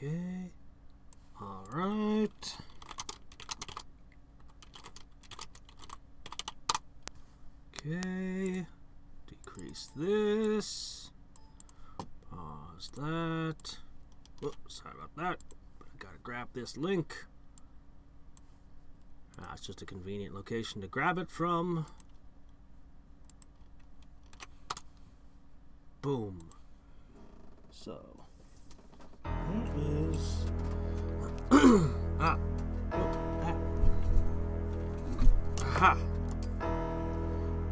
Okay. Alright. Okay. Decrease this. Pause that. Whoops, sorry about that. But I gotta grab this link. It's just a convenient location to grab it from. Boom. So, there is. Ah. Aha.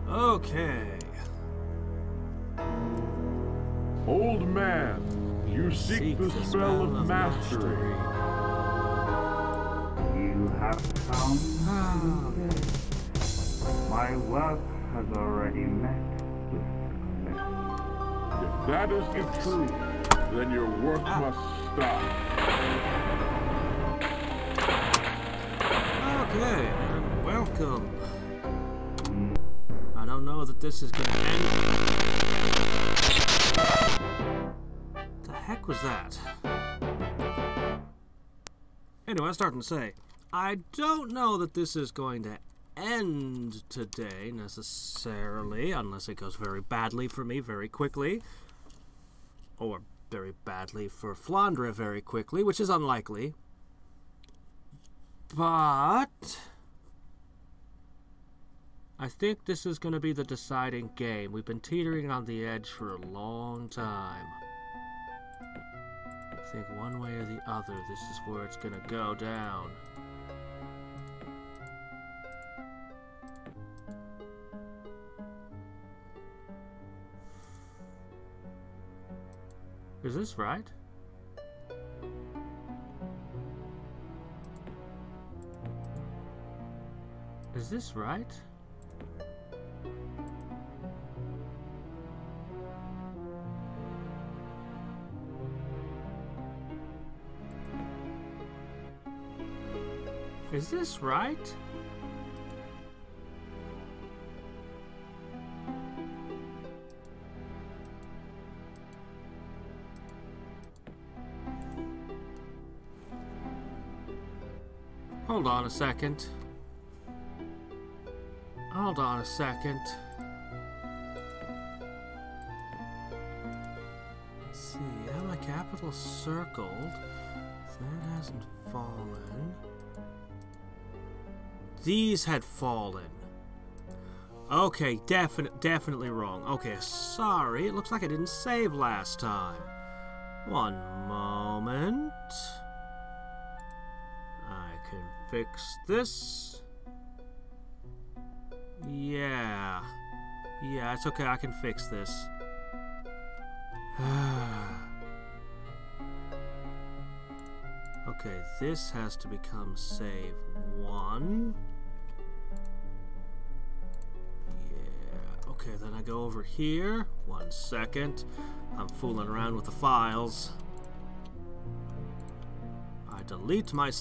Okay. Old man, you seek the spell of mastery. You have found it. My work has already met with success. If that is the truth, then your work must stop. Okay, and welcome. I don't know that this is gonna end. The heck was that? Anyway, I was starting to say, I don't know that this is going to end today necessarily, unless it goes very badly for me very quickly, or very badly for Flandre very quickly, which is unlikely. But I think this is going to be the deciding game. We've been teetering on the edge for a long time. I think one way or the other, this is where it's going to go down. Is this right? Is this right? Is this right? Hold on a second. Hold on a second. Let's see, yeah, my capital circled. That hasn't fallen. These had fallen. Okay, definitely wrong. Okay, sorry. It looks like I didn't save last time. One moment. I can fix this. Yeah. Yeah, it's okay. I can fix this. Okay, this has to become save 1. Yeah, okay, then I go over here. 1 second. I'm fooling around with the files. I delete my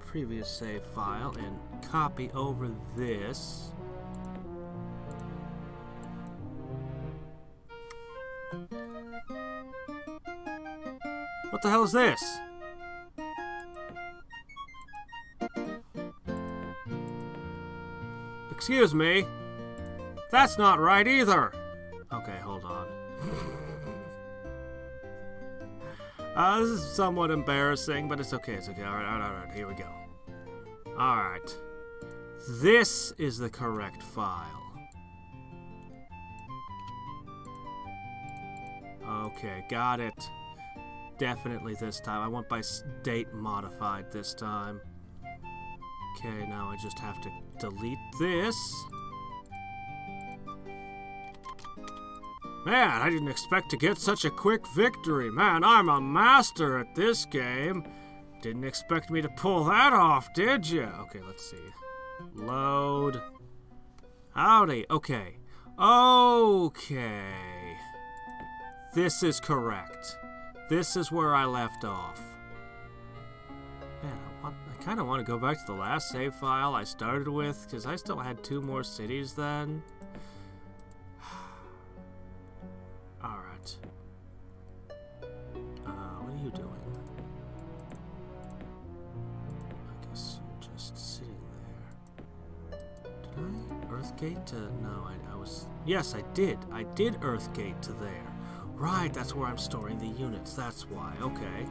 previous save file, and copy over this. What the hell is this? Excuse me. That's not right either. Okay, hold on. This is somewhat embarrassing, but it's okay. It's okay. All right. Here we go. All right. This is the correct file. Okay, got it. Definitely this time. I went by date modified this time. Okay, now I just have to delete this. Man, I didn't expect to get such a quick victory. Man, I'm a master at this game. Didn't expect me to pull that off, did you? Okay, let's see. Load. Howdy. Okay. Okay. This is correct. This is where I left off. Man, I kind of want to go back to the last save file I started with, because I still had 2 more cities then. Alright. What are you doing? Earthgate to... No, I was... Yes, I did. I did Earthgate to there. Right, that's where I'm storing the units. That's why. Okay.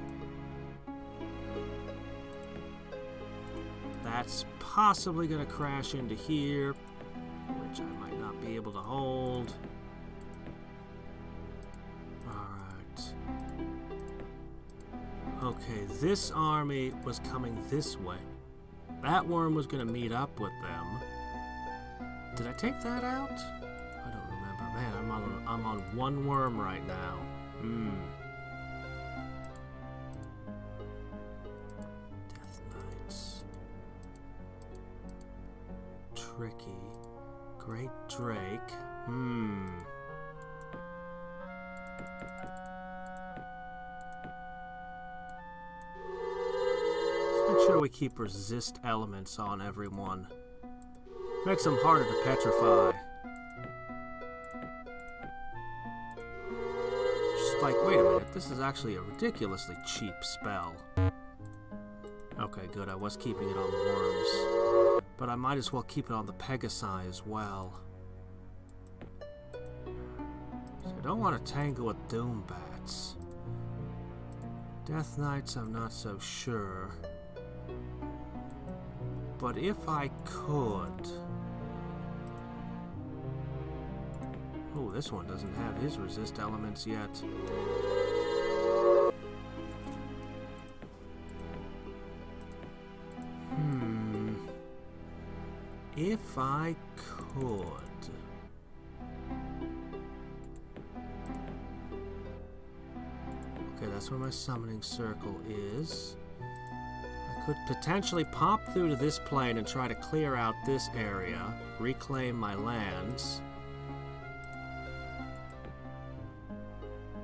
That's possibly going to crash into here, which I might not be able to hold. Alright. Okay, this army was coming this way. That worm was going to meet up with them. Did I take that out? I don't remember. Man, I'm on one worm right now. Death Knights. Tricky. Great Drake. Let's make sure we keep resist elements on everyone. Makes them harder to petrify. Just like, wait a minute, this is actually a ridiculously cheap spell. Okay, good, I was keeping it on the worms. But I might as well keep it on the Pegasi as well. So I don't want to tangle with Doombats. Death Knights, I'm not so sure. But if I could... Oh, this one doesn't have his resist elements yet. If I could... Okay, that's where my summoning circle is. I could potentially pop through to this plane and try to clear out this area, reclaim my lands.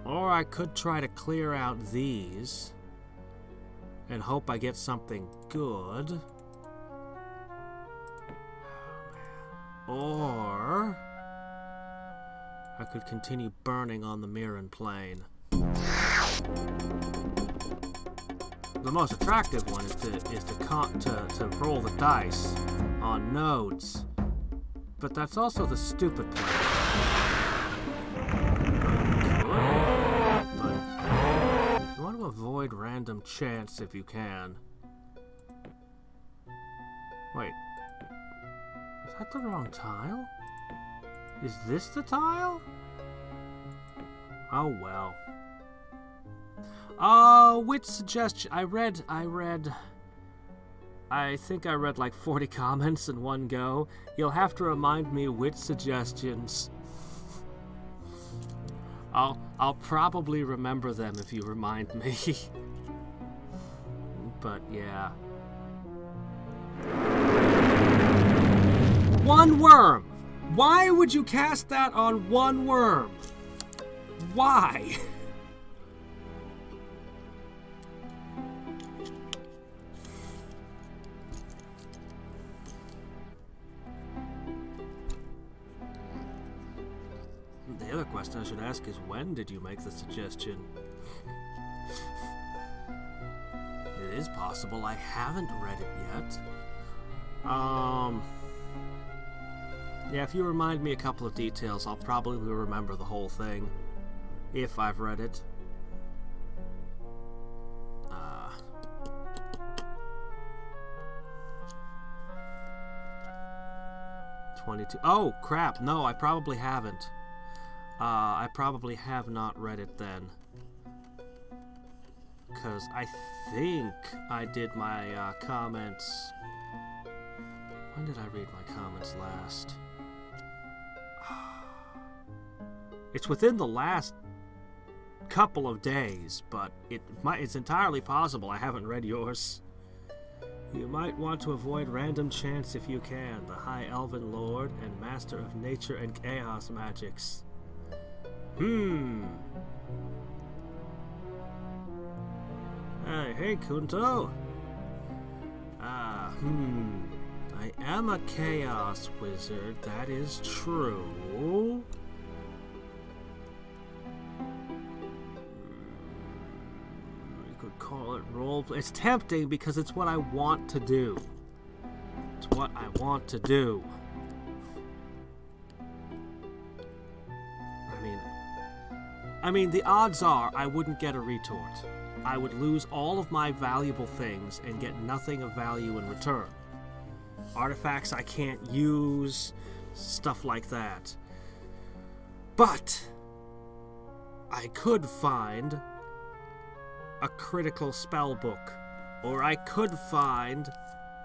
Or I could try to clear out these and hope I get something good. Or I could continue burning on the Mirren plane. The most attractive one is to roll the dice on nodes, but that's also the stupid plane. But you want to avoid random chance if you can. Wait. Is that the wrong tile? Is this the tile? Oh well. Which suggestion? I think I read like 40 comments in one go. You'll have to remind me which suggestions. I'll probably remember them if you remind me. But yeah. One worm! Why would you cast that on one worm? Why? The other question I should ask is, when did you make the suggestion? It is possible I haven't read it yet. Yeah, if you remind me a couple of details, I'll probably remember the whole thing. If I've read it. 22. Oh, crap. No, I probably haven't. I probably have not read it then. Because I think I did my comments... When did I read my comments last? It's within the last couple of days, but it's entirely possible I haven't read yours. You might want to avoid random chance if you can. The High Elven Lord and Master of Nature and Chaos Magics. Hey, Kunto. I am a Chaos Wizard, that is true. You could call it roleplay. It's tempting because it's what I want to do. It's what I want to do. I mean, the odds are I wouldn't get a retort. I would lose all of my valuable things and get nothing of value in return. Artifacts I can't use, stuff like that. But I could find a critical spell book, or I could find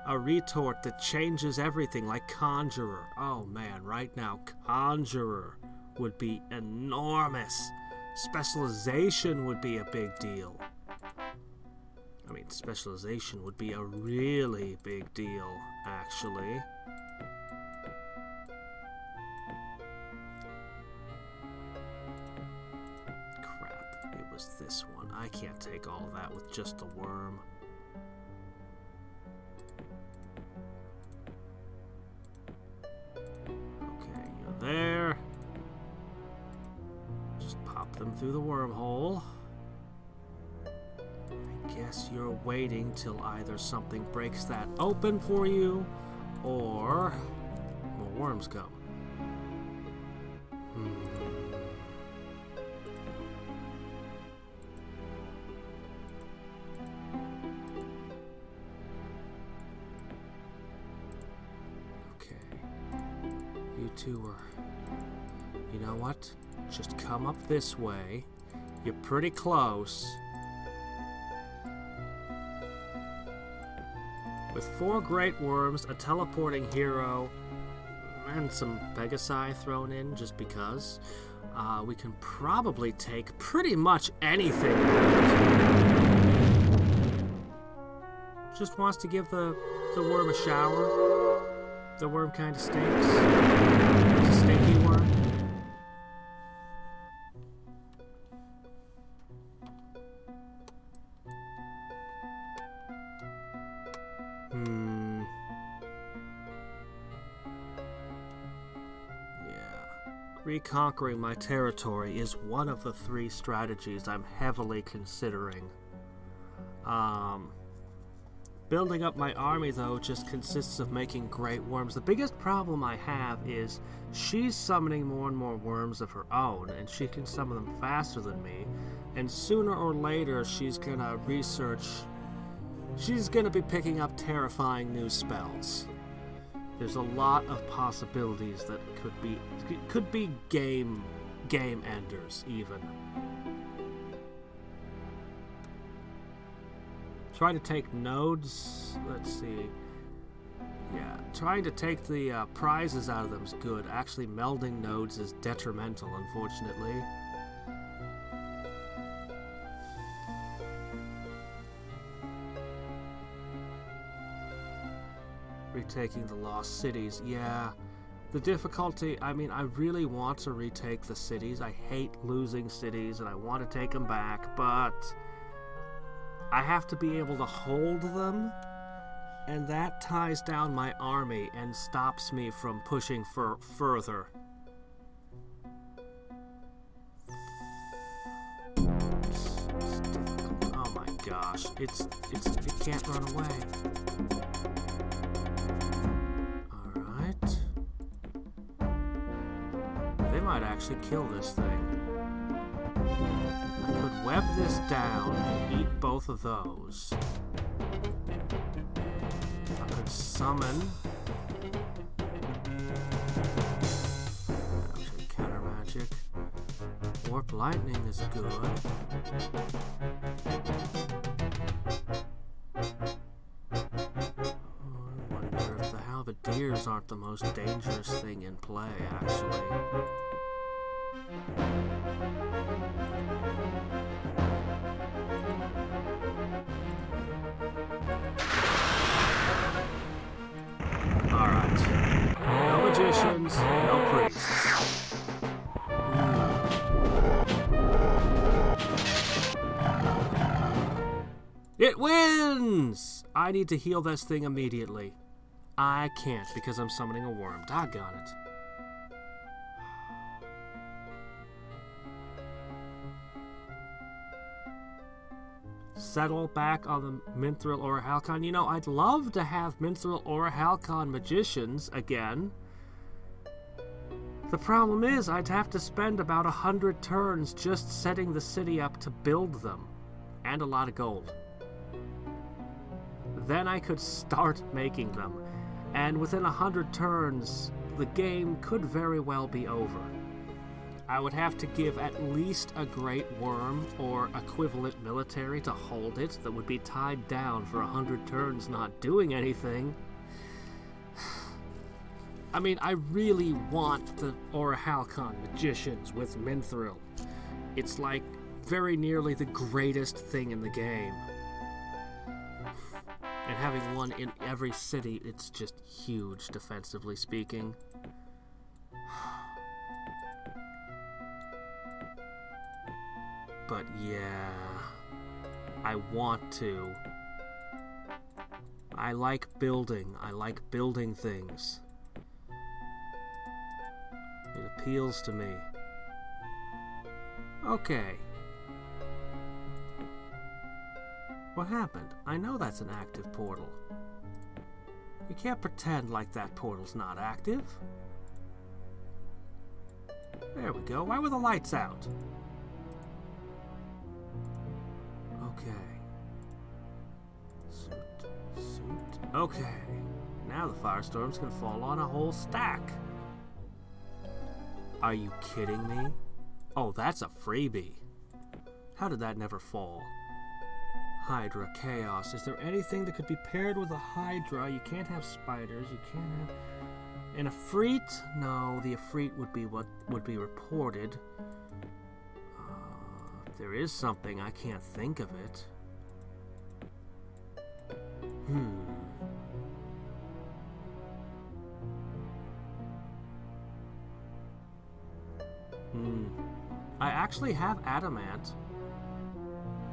a retort that changes everything, like Conjurer. Oh man, right now, Conjurer would be enormous. Specialization would be a big deal. I mean, specialization would be a really big deal, actually. Crap, it was this one. I can't take all that with just the worm. Okay, you're there. Just pop them through the wormhole. I guess you're waiting till either something breaks that open for you, or more worms come. Okay. You two are... You know what? Just come up this way. You're pretty close. With 4 great worms, a teleporting hero, and some Pegasi thrown in just because, we can probably take pretty much anything. Just wants to give the worm a shower. The worm kind of stinks. It's a stinky worm. Reconquering my territory is one of the 3 strategies I'm heavily considering. Building up my army, though, just consists of making great worms. The biggest problem I have is she's summoning more and more worms of her own, and she can summon them faster than me, and sooner or later she's gonna research... She's gonna be picking up terrifying new spells. There's a lot of possibilities that could be game enders, even. Try to take nodes. Let's see. Yeah, trying to take the prizes out of them is good. Actually, melding nodes is detrimental, unfortunately. Retaking the lost cities, yeah. The difficulty, I mean, I really want to retake the cities. I hate losing cities and I want to take them back, but I have to be able to hold them, and that ties down my army and stops me from pushing further. It's difficult. Oh my gosh, it can't run away. They might actually kill this thing. I could web this down and eat both of those. I could summon. Actually, counter magic. Warp lightning is good. I wonder if the halberdiers aren't the most dangerous thing in play, actually. Alright. No magicians, no priests. It wins! I need to heal this thing immediately. I can't because I'm summoning a worm. Doggone it. Settle back on the Mithril or Halcon. You know, I'd love to have Mithril or Halcon magicians again. The problem is, I'd have to spend about 100 turns just setting the city up to build them. And a lot of gold. Then I could start making them. And within 100 turns, the game could very well be over. I would have to give at least a great worm or equivalent military to hold it that would be tied down for 100 turns not doing anything. I mean, I really want the Orichalcon magicians with Mithril. It's like very nearly the greatest thing in the game. And having one in every city, it's just huge, defensively speaking. But yeah, I want to. I like building. I like building things. It appeals to me. Okay. What happened? I know that's an active portal. You can't pretend like that portal's not active. There we go. Why were the lights out? Okay. Suit. Okay. Now the firestorms can fall on a whole stack. Are you kidding me? Oh, that's a freebie. How did that never fall? Hydra, Chaos. Is there anything that could be paired with a Hydra? You can't have spiders. You can't have... An Ifrit? No, the Ifrit would be what would be reported. If there is something, I can't think of it. I actually have adamant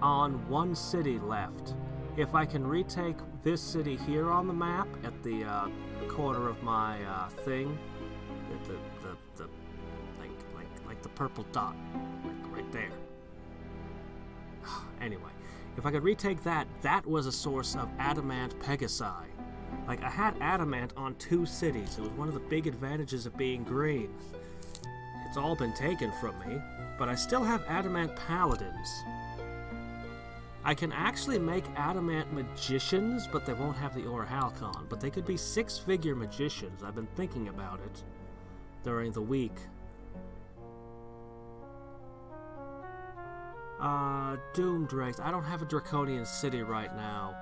on one city left. If I can retake this city here on the map at the corner of my thing, like the purple dot, like right there. Anyway, if I could retake that, that was a source of adamant Pegasi. Like, I had adamant on 2 cities. It was one of the big advantages of being green. It's all been taken from me, but I still have adamant paladins. I can actually make adamant magicians, but they won't have the Orichalcon. But they could be 6-figure magicians. I've been thinking about it during the week. Doomdrakes. I don't have a Draconian city right now.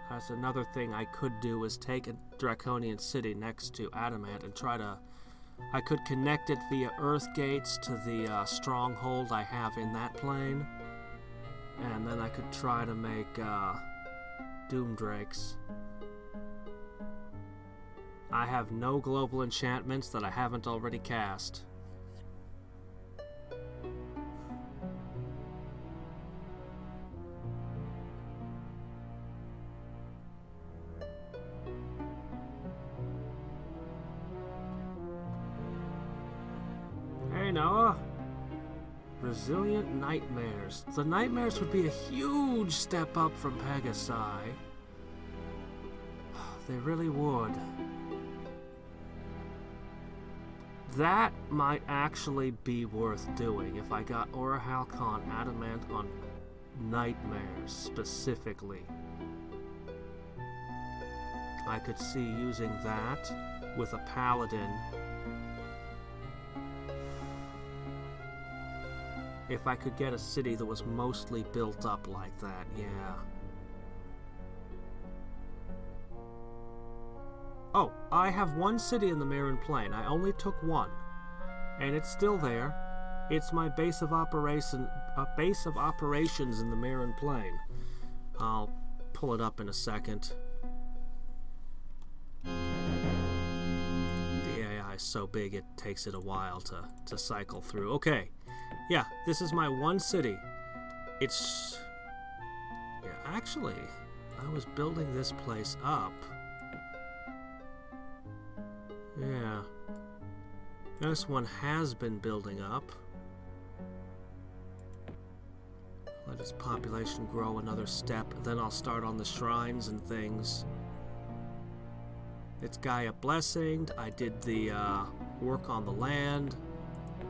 That's another thing I could do, is take a Draconian city next to Adamant and try to... I could connect it via Earth Gates to the stronghold I have in that plane. And then I could try to make Doomdrakes. I have no global enchantments that I haven't already cast. Hey Noah, Resilient Nightmares. The Nightmares would be a huge step up from Pegasi. They really would. That might actually be worth doing if I got Orichalcon Adamant on Nightmares specifically. I could see using that with a Paladin. If I could get a city that was mostly built up like that, yeah. Oh, I have one city in the Mirren Plain. I only took one, and it's still there. It's my base of operations in the Mirren Plain. I'll pull it up in a second. The AI is so big it takes it a while to cycle through. Okay. Yeah, this is my one city. It's... Yeah, actually, I was building this place up. Yeah. This one has been building up. Let its population grow another step, then I'll start on the shrines and things. It's Gaia blessinged. I did the work on the land. Yeah,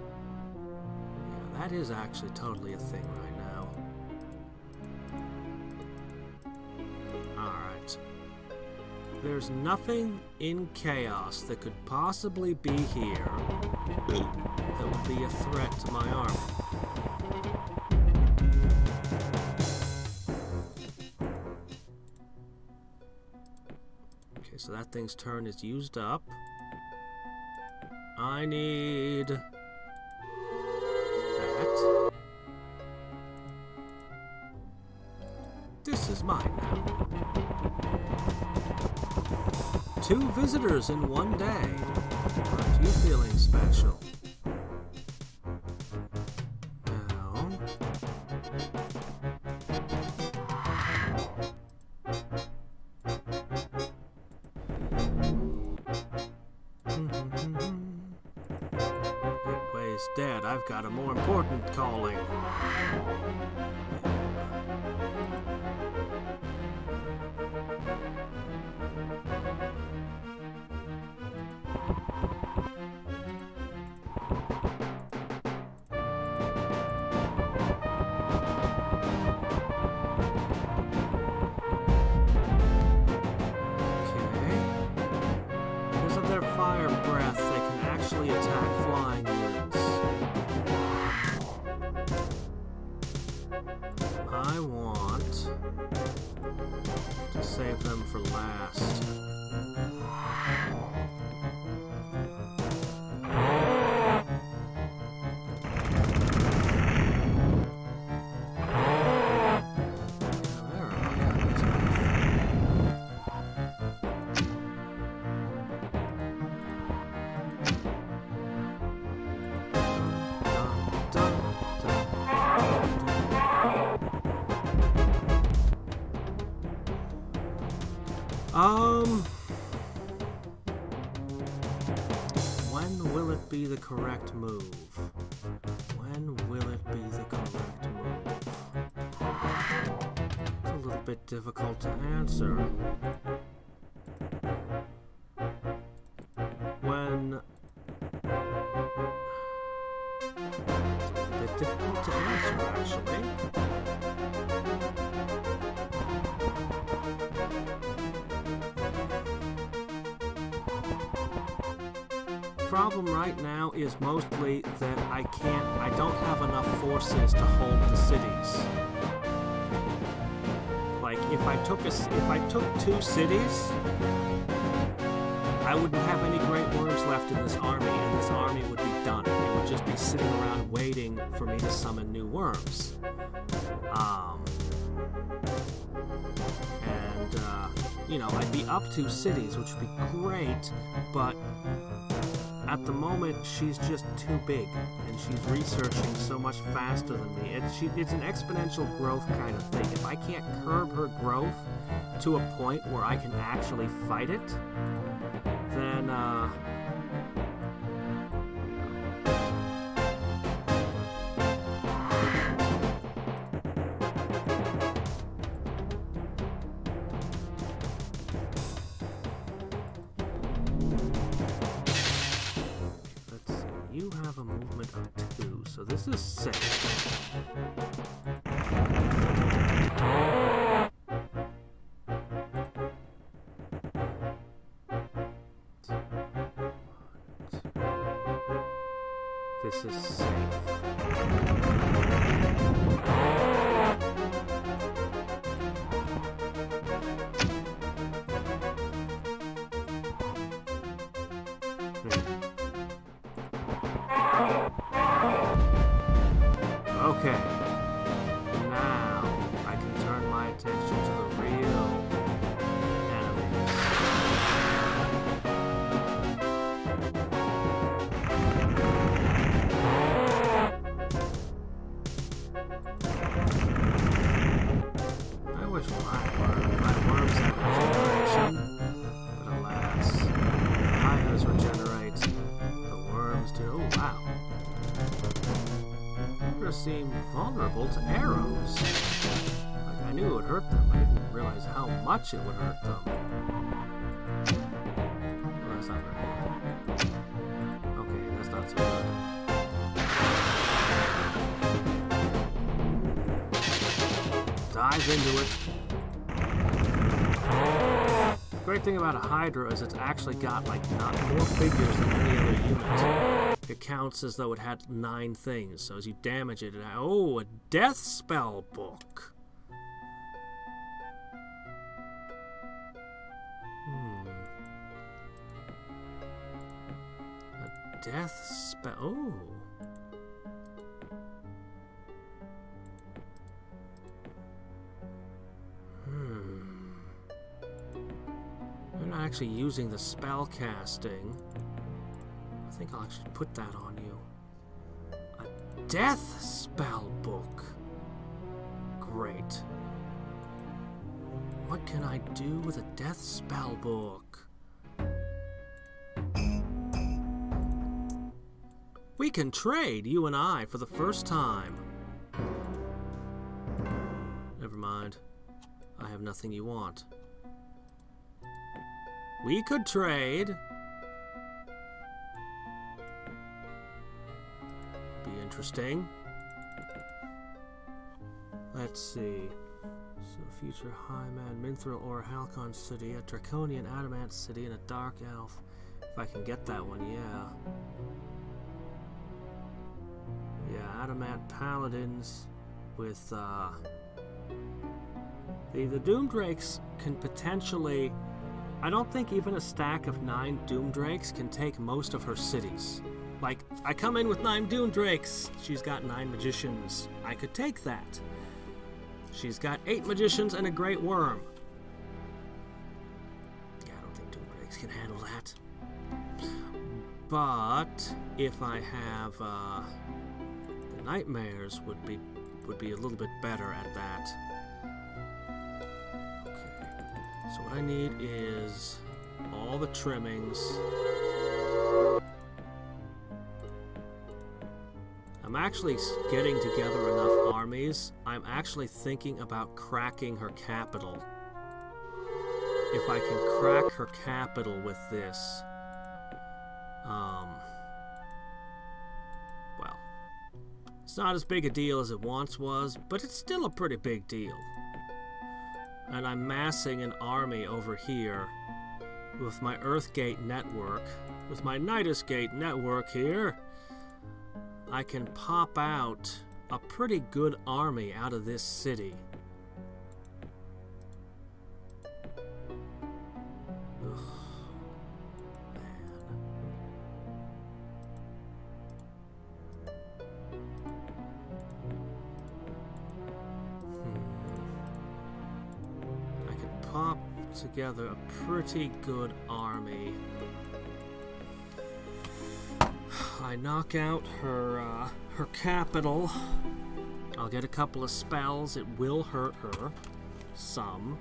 that is actually totally a thing right now. Alright. There's nothing in Chaos that could possibly be here that would be a threat to my army. Okay, so that thing's turn is used up. I need that. This is mine now. 2 visitors in one day. Aren't you feeling special? Now... Gateway's dead. I've got a more important calling. I want to save them for last. When will it be the correct move? When will it be the correct move? It's a little bit difficult to answer. When... It's a little bit difficult to answer, actually. Problem right now is mostly that I don't have enough forces to hold the cities. Like if I took 2 cities, I wouldn't have any great worms left in this army, and this army would be done. It would just be sitting around waiting for me to summon new worms. You know, I'd be up 2 cities, which would be great, but at the moment, she's just too big, and she's researching so much faster than me. It's an exponential growth kind of thing. If I can't curb her growth to a point where I can actually fight it, then, you have a movement of 2, so this is 6. This is safe. Okay, now I can turn my attention to the real enemies. I wish my worms had regeneration, but alas, Gaia's regenerate, the worms do. Oh, wow. Seem vulnerable to arrows. Like, I knew it would hurt them, I didn't realize how much it would hurt them. That's not very good. Okay, that's not so good. Dive into it. The great thing about a Hydra is it's actually got like not more figures than any other unit. It counts as though it had 9 things, so as you damage it, oh, a death spell book. A death spell. Oh. You're not actually using the spell casting. I think I'll actually put that on you. A death spell book. Great. What can I do with a death spell book? We can trade, you and I, for the first time. Never mind. I have nothing you want. We could trade. Be interesting. Let's see. So, future Highman, Mithril or Halcon City, a Draconian Adamant City, and a Dark Elf. If I can get that one, yeah. Yeah, Adamant Paladins with, the Doomdrakes can potentially... I don't think even a stack of 9 Doomdrakes can take most of her cities. Like, I come in with 9 Doomdrakes. She's got 9 magicians. I could take that. She's got 8 magicians and a great worm. Yeah, I don't think Doomdrakes can handle that. But if I have the Nightmares would be a little bit better at that. So what I need is all the trimmings. I'm actually getting together enough armies. I'm actually thinking about cracking her capital. If I can crack her capital with this, well, it's not as big a deal as it once was, but it's still a pretty big deal. And I'm massing an army over here with my Earthgate network. With my Nidusgate network here, I can pop out a pretty good army out of this city. Ugh, man. Pop together a pretty good army. I knock out her capital. I'll get a couple of spells. It will hurt her some.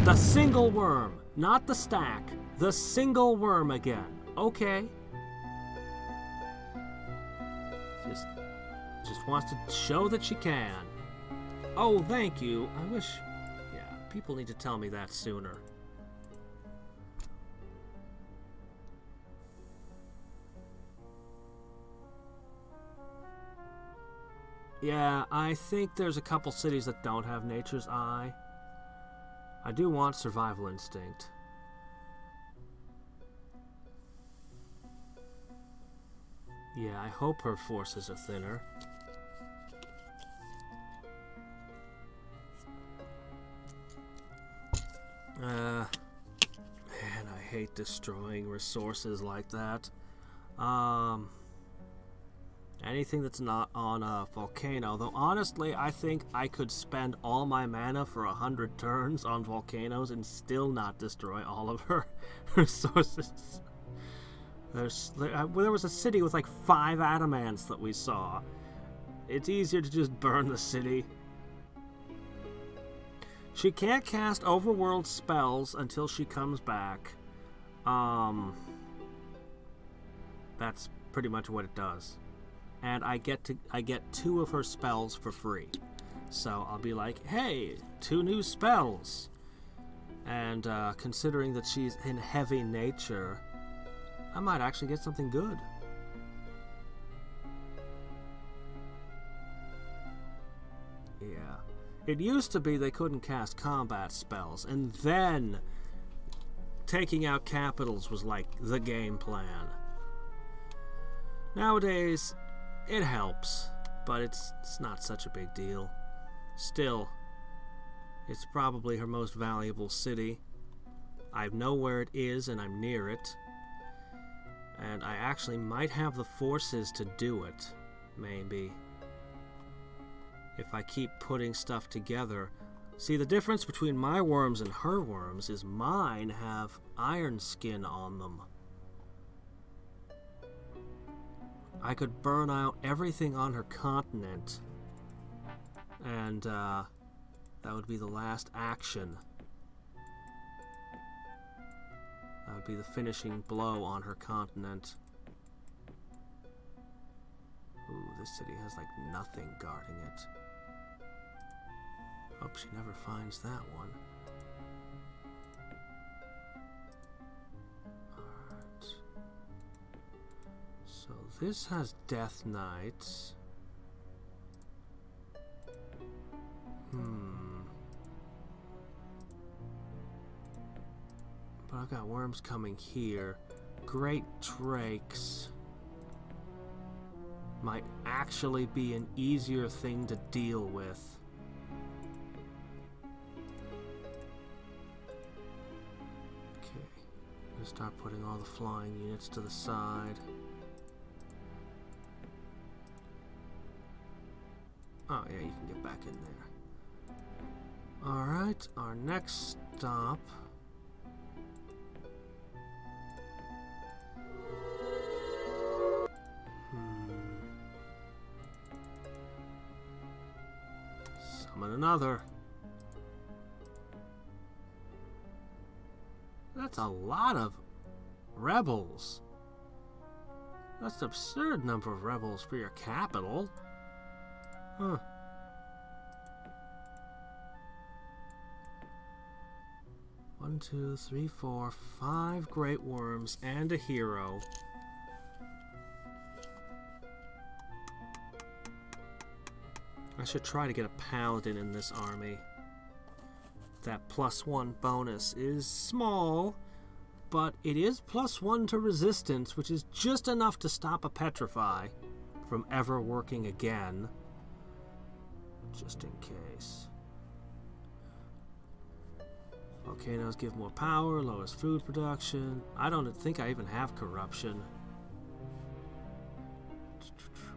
The single worm, not the stack. The single worm again. Okay. Just wants to show that she can. Oh, thank you. I wish... Yeah, people need to tell me that sooner. Yeah, I think there's a couple cities that don't have Nature's Eye. I do want Survival Instinct. Yeah, I hope her forces are thinner. Man, I hate destroying resources like that. Anything that's not on a volcano. Though honestly, I think I could spend all my mana for 100 turns on volcanoes and still not destroy all of her resources. There was a city with like 5 adamants that we saw. It's easier to just burn the city. She can't cast overworld spells until she comes back. That's pretty much what it does. And I get 2 of her spells for free. So I'll be like, hey, 2 new spells. And considering that she's in heavy nature, I might actually get something good. Yeah. It used to be they couldn't cast combat spells, and then taking out capitals was like the game plan. Nowadays, it helps, but it's not such a big deal. Still, it's probably her most valuable city. I know where it is, and I'm near it. And I actually might have the forces to do it, maybe. If I keep putting stuff together. See, the difference between my worms and her worms is mine have iron skin on them. I could burn out everything on her continent, and that would be the last action. That would be the finishing blow on her continent. Ooh, this city has like nothing guarding it. Hope she never finds that one. Alright. So this has Death Knights. But I've got worms coming here. Great Drakes might actually be an easier thing to deal with. Okay, I'm gonna start putting all the flying units to the side. Oh yeah, you can get back in there. Alright, our next stop. Summon another. That's a lot of rebels. That's an absurd number of rebels for your capital. Huh. One, two, three, four, 5 great worms and a hero. I should try to get a paladin in this army. That +1 bonus is small, but it is +1 to resistance, which is just enough to stop a petrify from ever working again. Just in case. Volcanoes give more power, lowers food production. I don't think I even have corruption.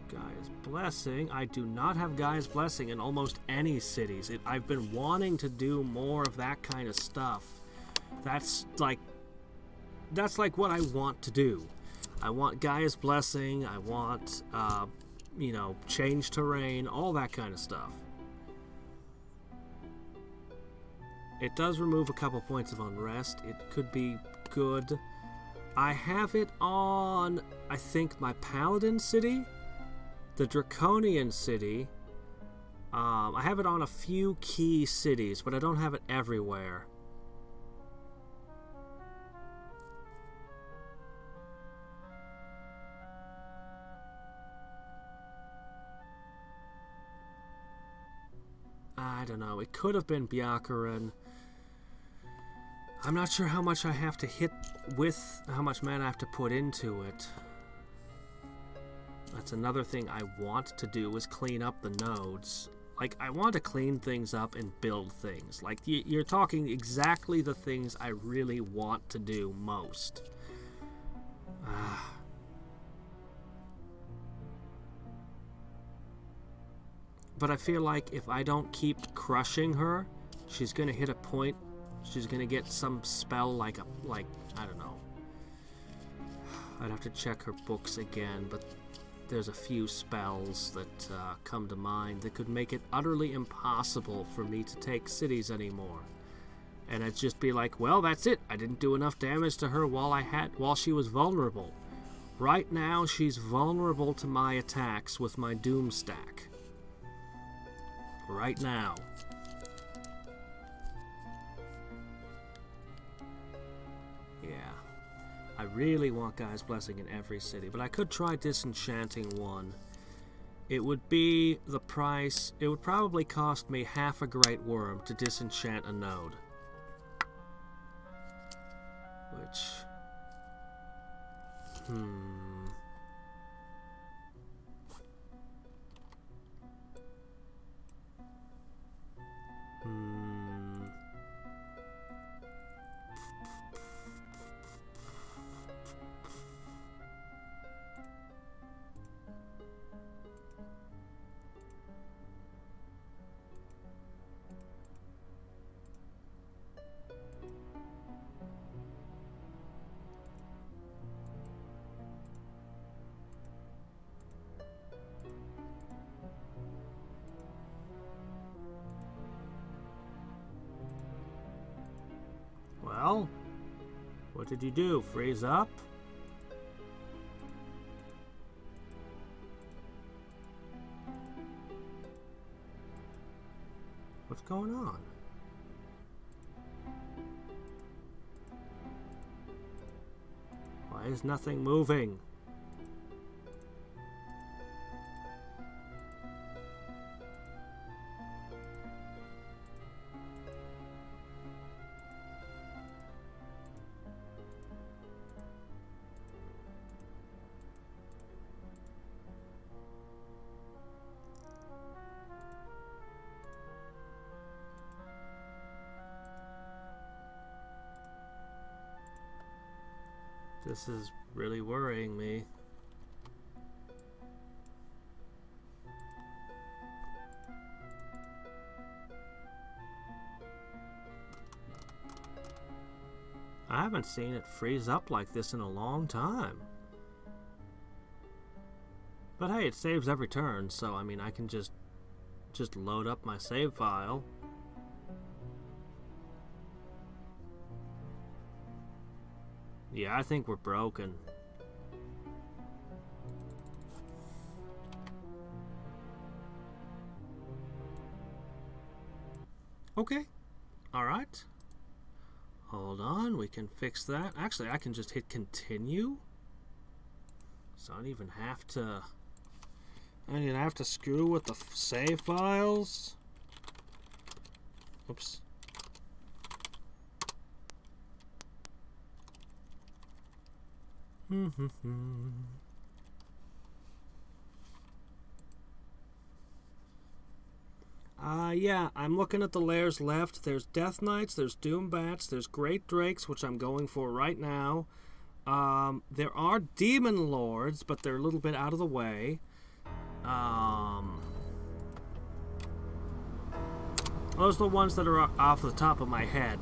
Gaia's Blessing. I do not have Gaia's Blessing in almost any cities. I've been wanting to do more of that kind of stuff. That's like what I want to do. I want Gaia's Blessing. I want, you know, change terrain, all that kind of stuff. It does remove a couple points of unrest. It could be good. I have it on, I think, my Paladin city. The Draconian city, I have it on a few key cities, but I don't have it everywhere. I don't know, it could have been Byakuran. I'm not sure how much I have to hit with, how much mana I have to put into it. That's another thing I want to do, is clean up the nodes. Like, I want to clean things up and build things. Like, you're talking exactly the things I really want to do most. But I feel like if I don't keep crushing her, she's gonna hit a point, she's gonna get some spell like, I don't know. I'd have to check her books again, but there's a few spells that come to mind that could make it utterly impossible for me to take cities anymore. And it'd just be like, well, that's it. I didn't do enough damage to her while she was vulnerable. Right now, she's vulnerable to my attacks with my Doom stack. Right now. I really want Guy's Blessing in every city, but I could try disenchanting one. It would be the price. It would probably cost me half a Great Worm to disenchant a node. Which... Well, what did you do? Freeze up? What's going on? Why is nothing moving? This is really worrying me. I haven't seen it freeze up like this in a long time. But hey, it saves every turn, so I mean I can just load up my save file. Yeah, I think we're broken. Okay. Alright. Hold on, we can fix that. Actually, I can just hit continue. So I don't even have to... I don't even have to screw with the save files. Oops. Yeah, I'm looking at the lairs left. There's Death Knights, there's Doom Bats, there's Great Drakes, which I'm going for right now. There are Demon Lords, but they're a little bit out of the way. Those are the ones that are off the top of my head.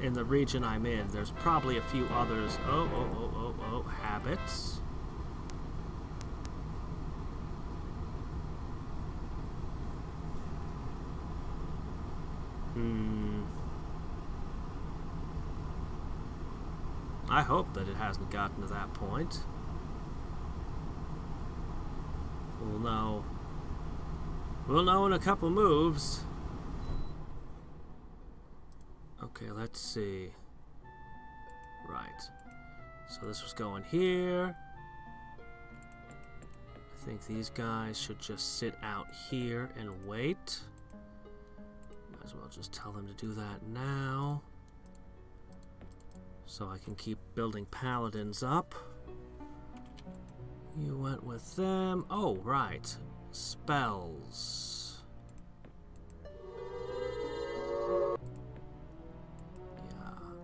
In the region I'm in, there's probably a few others. Oh, habits. I hope that it hasn't gotten to that point. We'll know. We'll know in a couple moves. Okay, let's see. Right. So this was going here. I think these guys should just sit out here and wait. Might as well just tell them to do that now. So I can keep building paladins up. You went with them. Oh, right. Spells.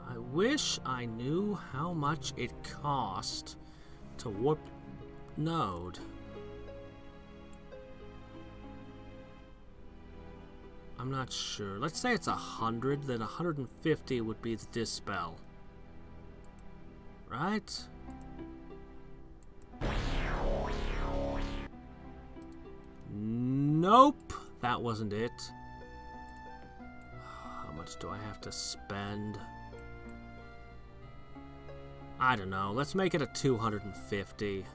I wish I knew how much it cost to warp node. I'm not sure. Let's say it's 100, then 150 would be the dispel. Right? Nope, that wasn't it. How much do I have to spend? I don't know. Let's make it a 250.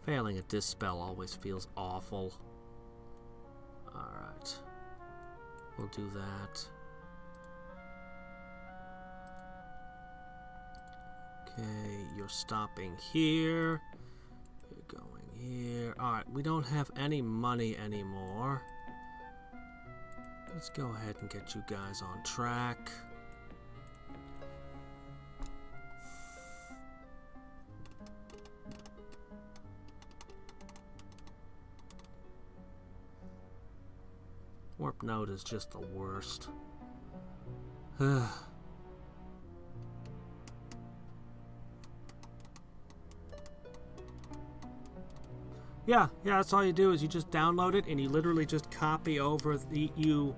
Failing a dispel always feels awful. Alright. We'll do that. Okay, you're stopping here. You're going here. Alright, we don't have any money anymore. Let's go ahead and get you guys on track. Warp node is just the worst. Yeah, that's all you do is you just download it and you literally just copy over well,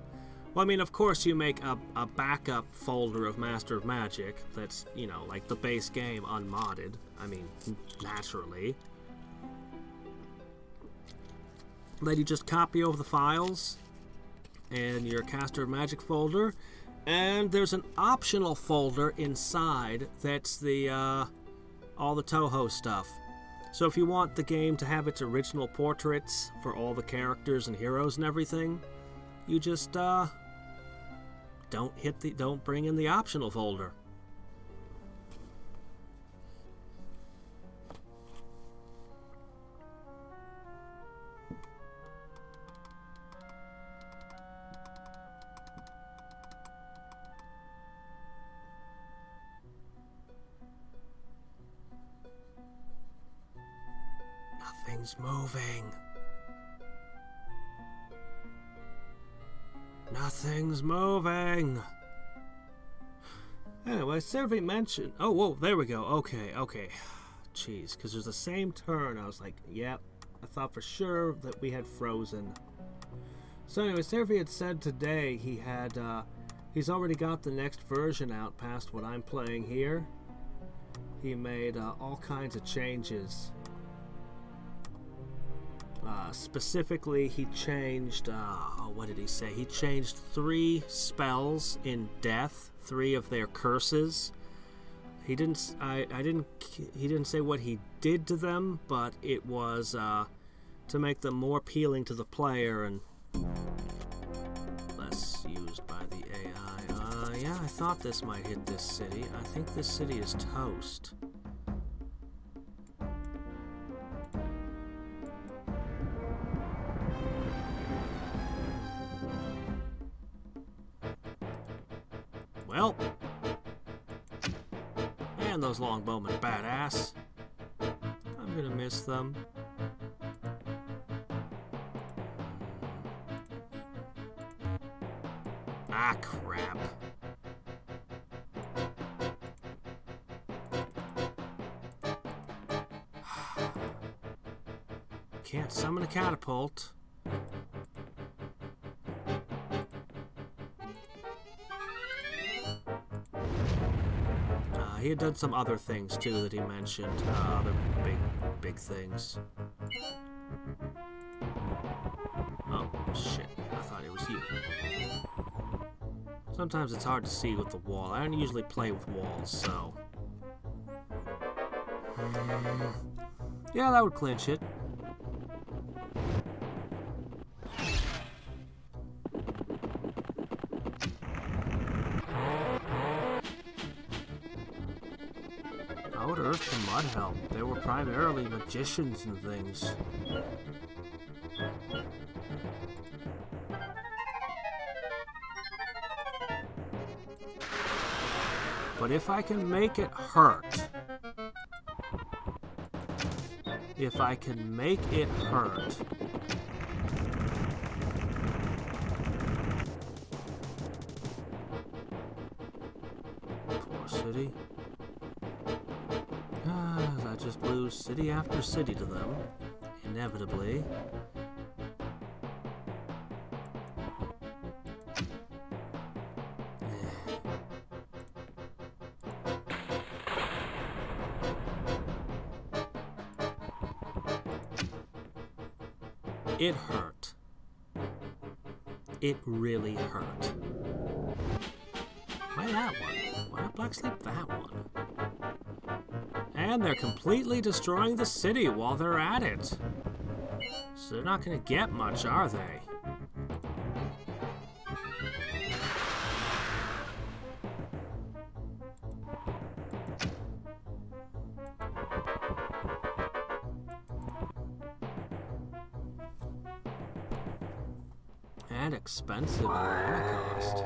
I mean, of course you make a backup folder of Master of Magic that's, you know, like the base game unmodded. I mean, naturally. Then you just copy over the files and your Caster of Magic folder, and there's an optional folder inside that's the all the Toho stuff. So if you want the game to have its original portraits for all the characters and heroes and everything, you just don't bring in the optional folder. Nothing's moving. Nothing's moving. Anyway, survey mentioned. Oh, whoa, there we go. Okay. Jeez, because there's the same turn. I was like, yep. I thought for sure that we had frozen. So anyway, Survey had said today he's already got the next version out past what I'm playing here. He made all kinds of changes. Specifically, he changed, what did he say? He changed 3 spells in Death, 3 of their curses. He didn't say what he did to them, but it was to make them more appealing to the player and less used by the AI. Yeah, I thought this might hit this city. I think this city is toast. Well, and those longbowmen badass. I'm gonna miss them. Ah, crap. Can't summon a catapult. He had done some other things too that he mentioned, other big things. Oh, shit. I thought it was you. Sometimes it's hard to see with the wall. I don't usually play with walls, so... yeah, that would clinch it. How would Earth to Mud help? They were primarily magicians and things. But if I can make it hurt... if I can make it hurt... Poor city. I just lose city after city to them, inevitably. It hurt. It really hurt. Why that one? Why not Black Sleep that one? And they're completely destroying the city while they're at it. So they're not going to get much, are they? and expensive in mana cost.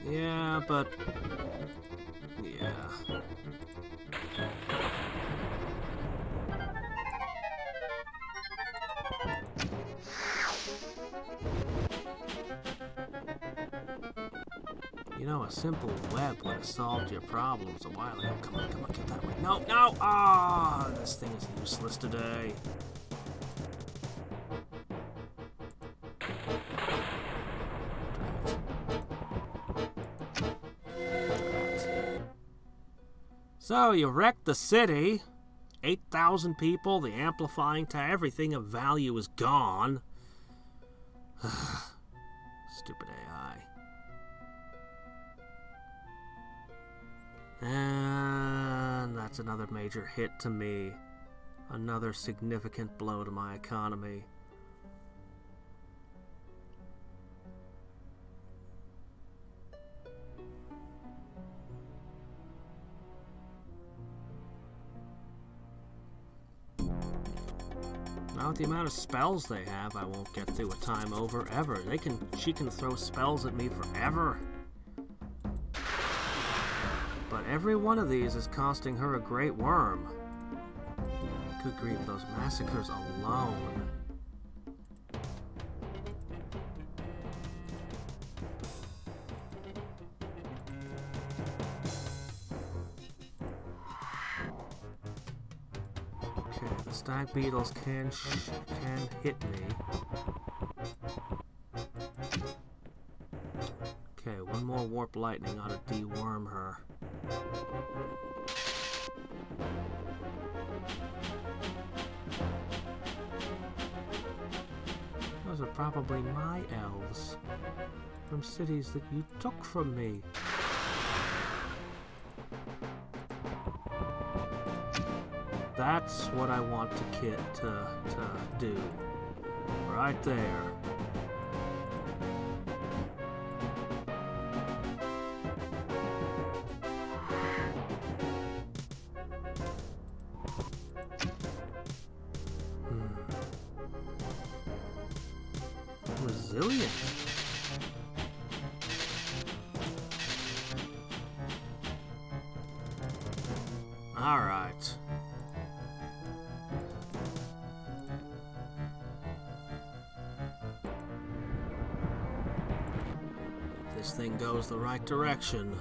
Yeah, but... yeah. You know, a simple web would have solved your problems a while ago. Come on, get that way. No, no! Ah, this thing is useless today. So, you wrecked the city. 8,000 people, the amplifying to everything of value is gone. Stupid AI. And that's another major hit to me. Another significant blow to my economy. Now with the amount of spells they have, I won't get through a time over ever. She can throw spells at me forever. But every one of these is costing her a great worm. Good grief, those massacres alone. Okay, the stag beetles can hit me. Okay, one more warp lightning ought to deworm her. Those are probably my elves from cities that you took from me. That's what I want to do. Right there. Resilient. All right. If this thing goes the right direction.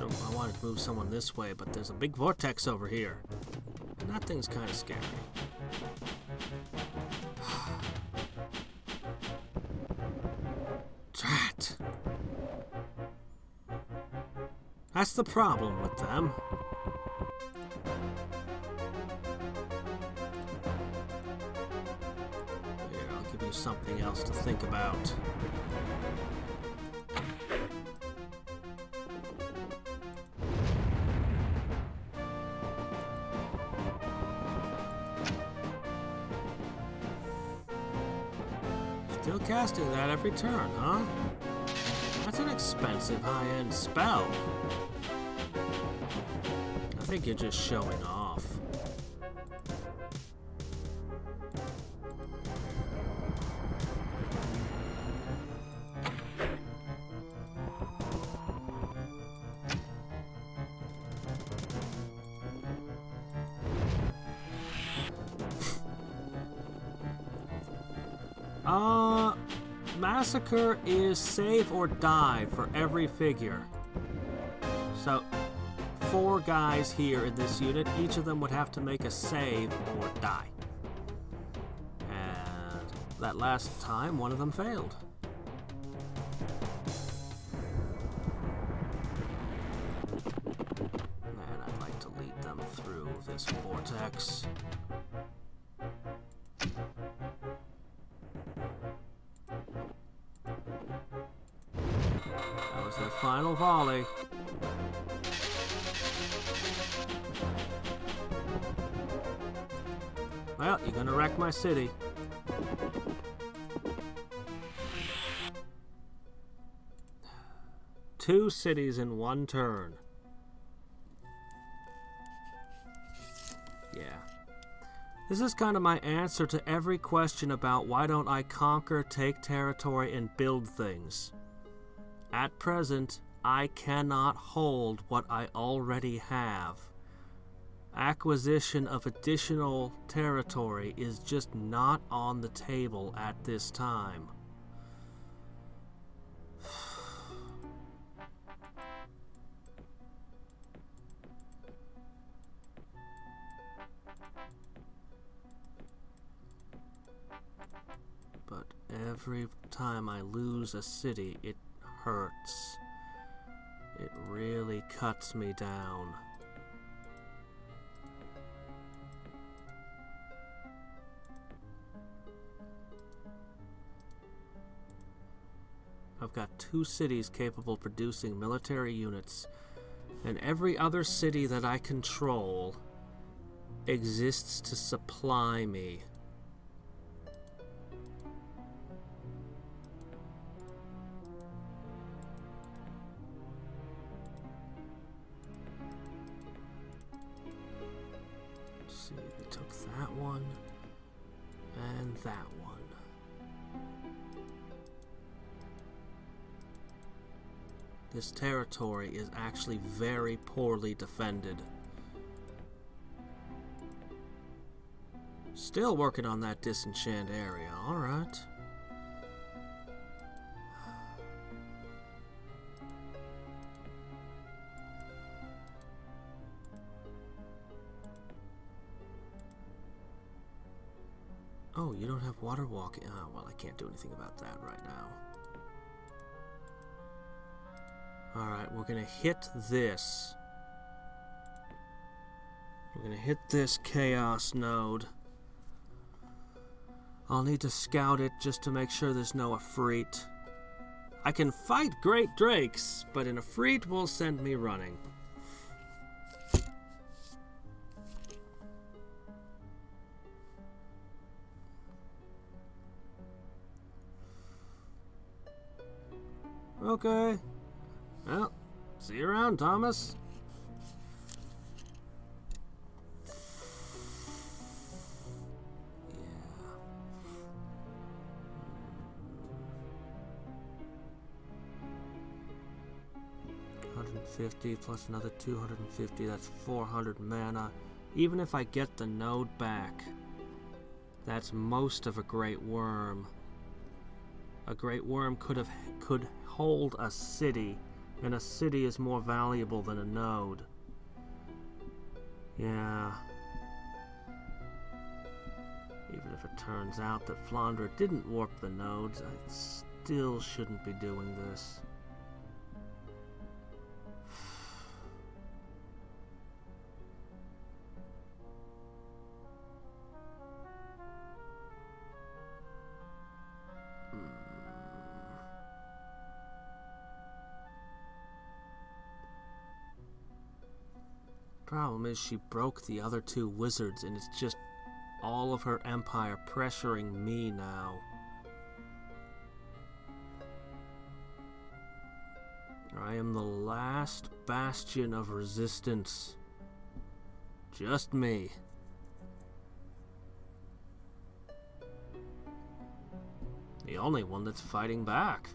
I wanted to move someone this way, but there's a big vortex over here. And that thing's kind of scary. Drat! That's the problem with them. Here, I'll give you something else to think about. Still casting that every turn, huh? That's an expensive high-end spell. I think you're just showing off. Massacre is save or die for every figure. So, 4 guys here in this unit, each of them would have to make a save or die. And that last time, one of them failed. Man, I'd like to lead them through this vortex. That was their final volley. Well, you're gonna wreck my city. 2 cities in 1 turn. Yeah. This is kind of my answer to every question about why don't I conquer, take territory, and build things. At present, I cannot hold what I already have. Acquisition of additional territory is just not on the table at this time. But every time I lose a city, it hurts. It really cuts me down. I've got 2 cities capable of producing military units, and every other city that I control exists to supply me. Let's see, I took that one and that one. This territory is actually very poorly defended. Still working on that disenchant area, alright. Oh, you don't have water walking. Oh, well, I can't do anything about that right now. Alright, we're gonna hit this. We're gonna hit this chaos node. I'll need to scout it just to make sure there's no Efreet. I can fight great drakes, but an Efreet will send me running. Okay. Well, see you around, Thomas. Yeah. 150 plus another 250, that's 400 mana. Even if I get the node back, that's most of a Great Worm. A Great Worm could hold a city, and a city is more valuable than a node. Yeah. Even if it turns out that Flandre didn't warp the nodes, I still shouldn't be doing this. Problem is, she broke the other 2 wizards, and it's just all of her empire pressuring me now. I am the last bastion of resistance. Just me. The only one that's fighting back.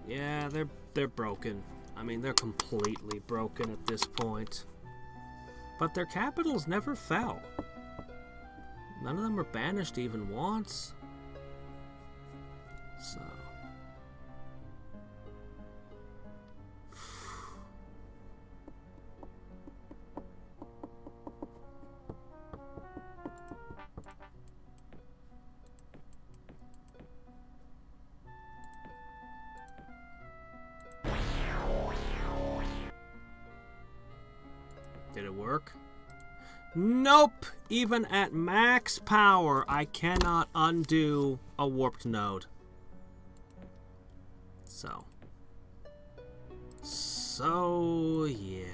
Yeah, they're broken. I mean, they're completely broken at this point. But their capitals never fell. None of them were banished even once. So... work. Nope! Even at max power, I cannot undo a warped node. So, yeah.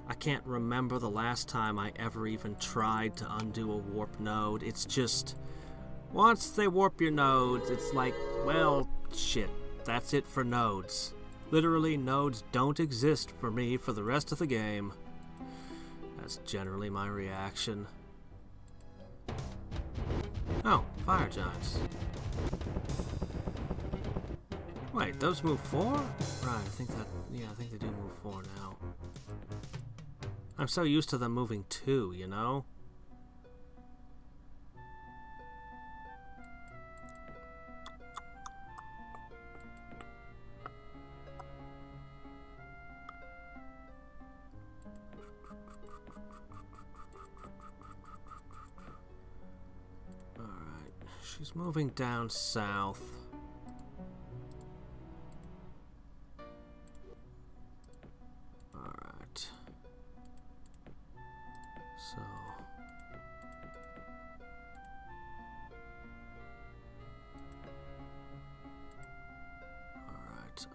I can't remember the last time I ever even tried to undo a warp node. It's just, once they warp your nodes, it's like, well, shit, that's it for nodes. Literally, nodes don't exist for me for the rest of the game. That's generally my reaction. Oh, fire giants. Wait, those move 4? Right, I think they do move 4 now. I'm so used to them moving 2, you know? Alright, she's moving down south.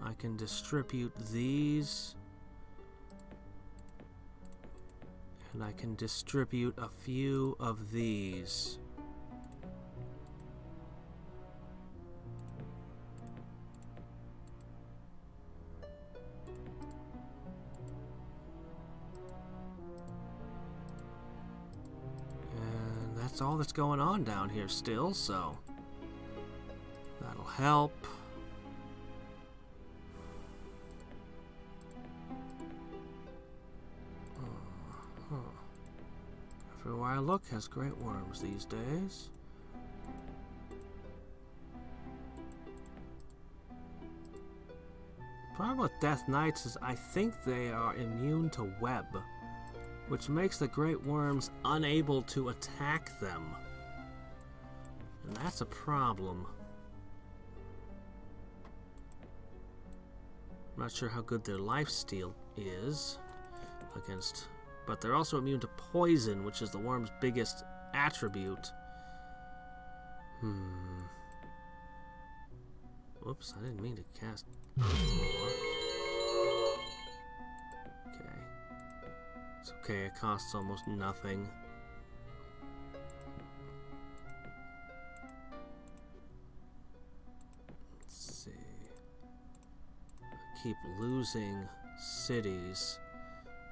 I can distribute these, and I can distribute a few of these. And that's all that's going on down here still, so that'll help. Everywhere I look has great worms these days. Problem with Death Knights is I think they are immune to web, which makes the great worms unable to attack them. And that's a problem. I'm not sure how good their lifesteal is against... But they're also immune to poison, which is the worm's biggest attribute. Whoops, I didn't mean to cast more. Okay. It's okay, it costs almost nothing. Let's see. I keep losing cities,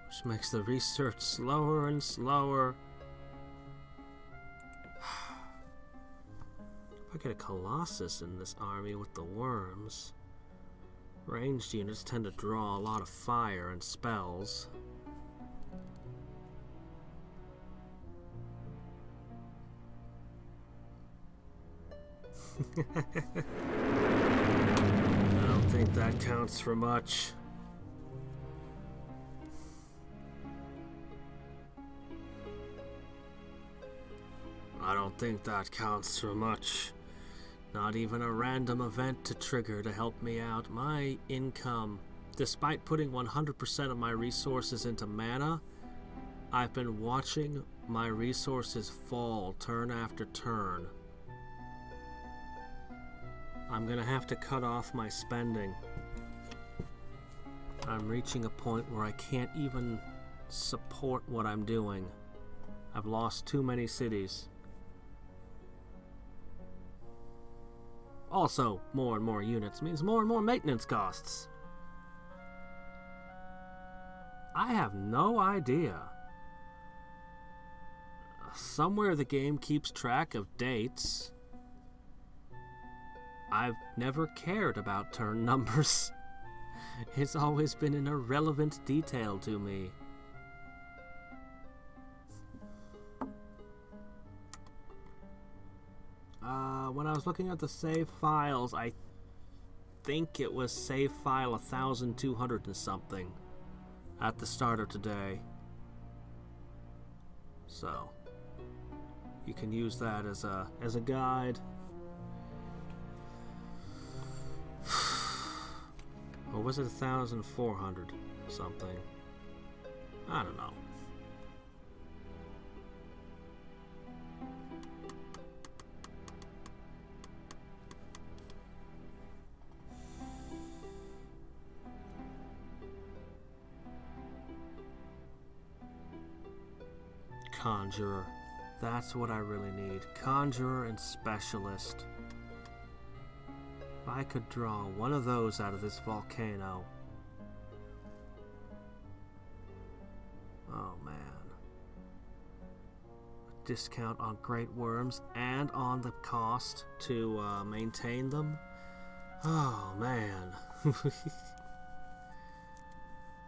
which makes the research slower and slower. If I get a Colossus in this army with the worms, ranged units tend to draw a lot of fire and spells. I don't think that counts for much. I don't think that counts for much. Not even a random event to trigger to help me out. My income, despite putting 100% of my resources into mana, I've been watching my resources fall turn after turn. I'm gonna have to cut off my spending. I'm reaching a point where I can't even support what I'm doing. I've lost too many cities. Also, more and more units means more and more maintenance costs. I have no idea. Somewhere the game keeps track of dates. I've never cared about turn numbers. It's always been an irrelevant detail to me. When I was looking at the save files, I think it was save file 1200 and something at the start of today. So you can use that as a guide. Or was it 1,400 something? I don't know. Conjurer. That's what I really need. Conjurer and Specialist. If I could draw one of those out of this volcano. Oh man. A discount on great worms and on the cost to maintain them. Oh man.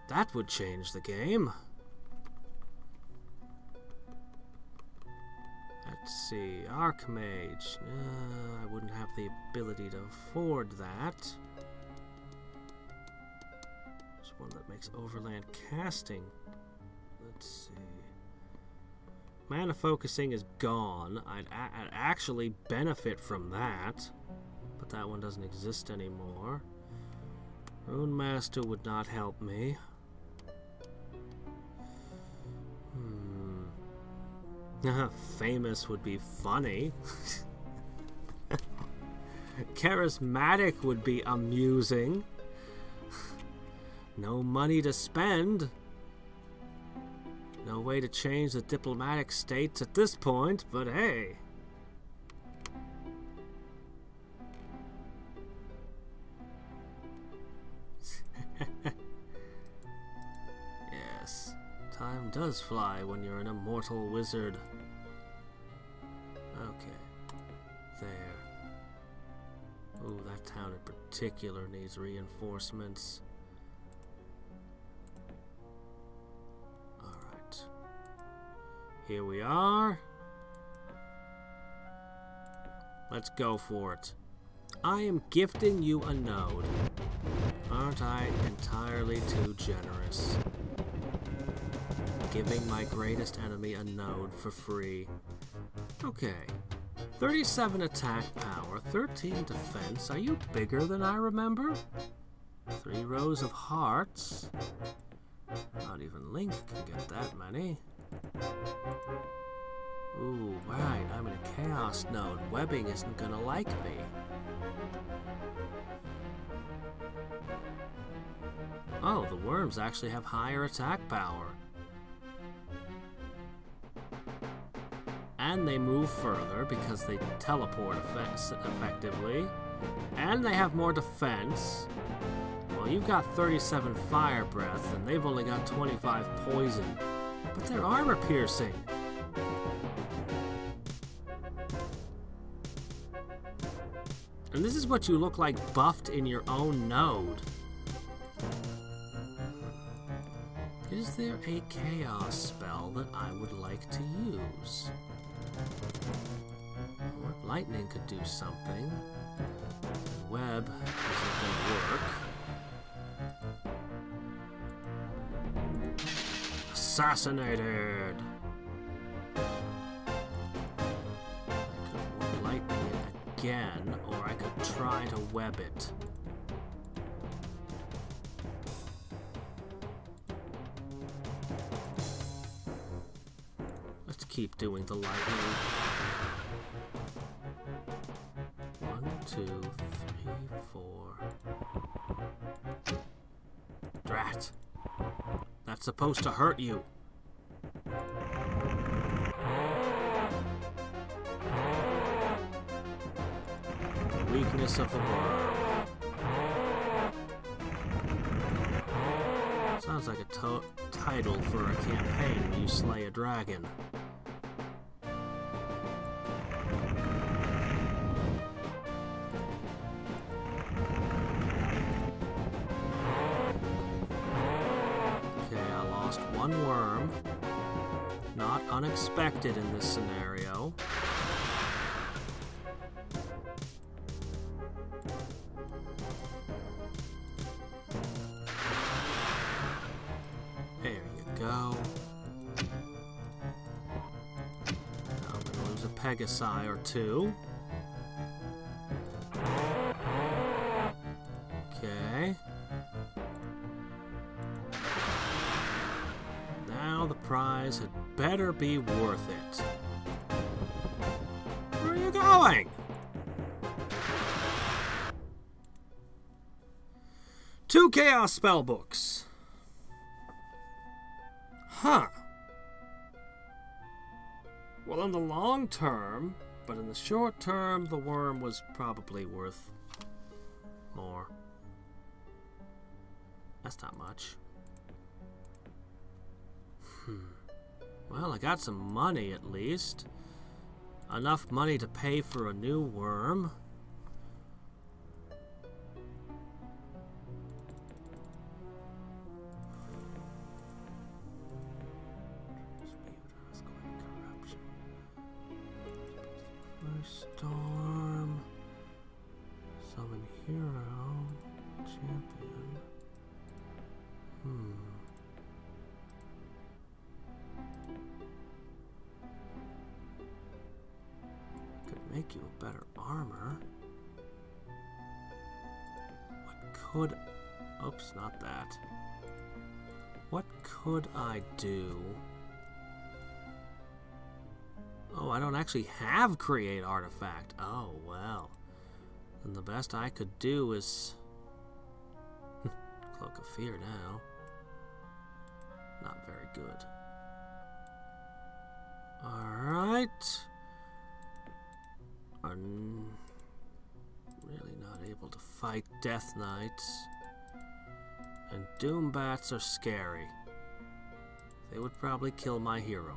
That would change the game. Let's see, Archmage. I wouldn't have the ability to afford that. There's one that makes overland casting. Let's see. Mana focusing is gone. I'd actually benefit from that, but that one doesn't exist anymore. Rune Master would not help me. Famous would be funny. Charismatic would be amusing. No money to spend. No way to change the diplomatic states at this point, but hey. Yes, time does fly when you're an immortal wizard. Okay, there. Ooh, that town in particular needs reinforcements. Alright. Here we are. Let's go for it. I am gifting you a node. Aren't I entirely too generous? Giving my greatest enemy a node for free. Okay. 37 attack power, 13 defense. Are you bigger than I remember? 3 rows of hearts. Not even Link can get that many. Ooh, right. I'm in a chaos node. Webbing isn't gonna like me. Oh, the worms actually have higher attack power. And they move further because they teleport effectively. And they have more defense. Well, you've got 37 fire breath, and they've only got 25 poison. But they're armor piercing. And this is what you look like buffed in your own node. Is there a chaos spell that I would like to use? Or lightning could do something. Web isn't gonna work. Assassinated! I could lightning it again, or I could try to web it. Keep doing the lightning. 1, 2, 3, 4. Drat. That's supposed to hurt you. The weakness of the world. Sounds like a title for a campaign where you slay a dragon. One worm. Not unexpected in this scenario. There you go. Now I'm gonna lose a Pegasi or two. Okay. Now the prize had better be worth it. Where are you going? 2 Chaos Spellbooks. Huh. Well, in the long term, but in the short term, the worm was probably worth more. That's not much. Well, I got some money at least. Enough money to pay for a new worm. Storm. Summon hero. Champion. Could make you a better armor. What could... Oops, not that. What could I do? Oh, I don't actually have Create Artifact. Oh, well. Then the best I could do is... Cloak of Fear now. Not very good. Alright. I'm really not able to fight Death Knights. And Doom Bats are scary. They would probably kill my hero.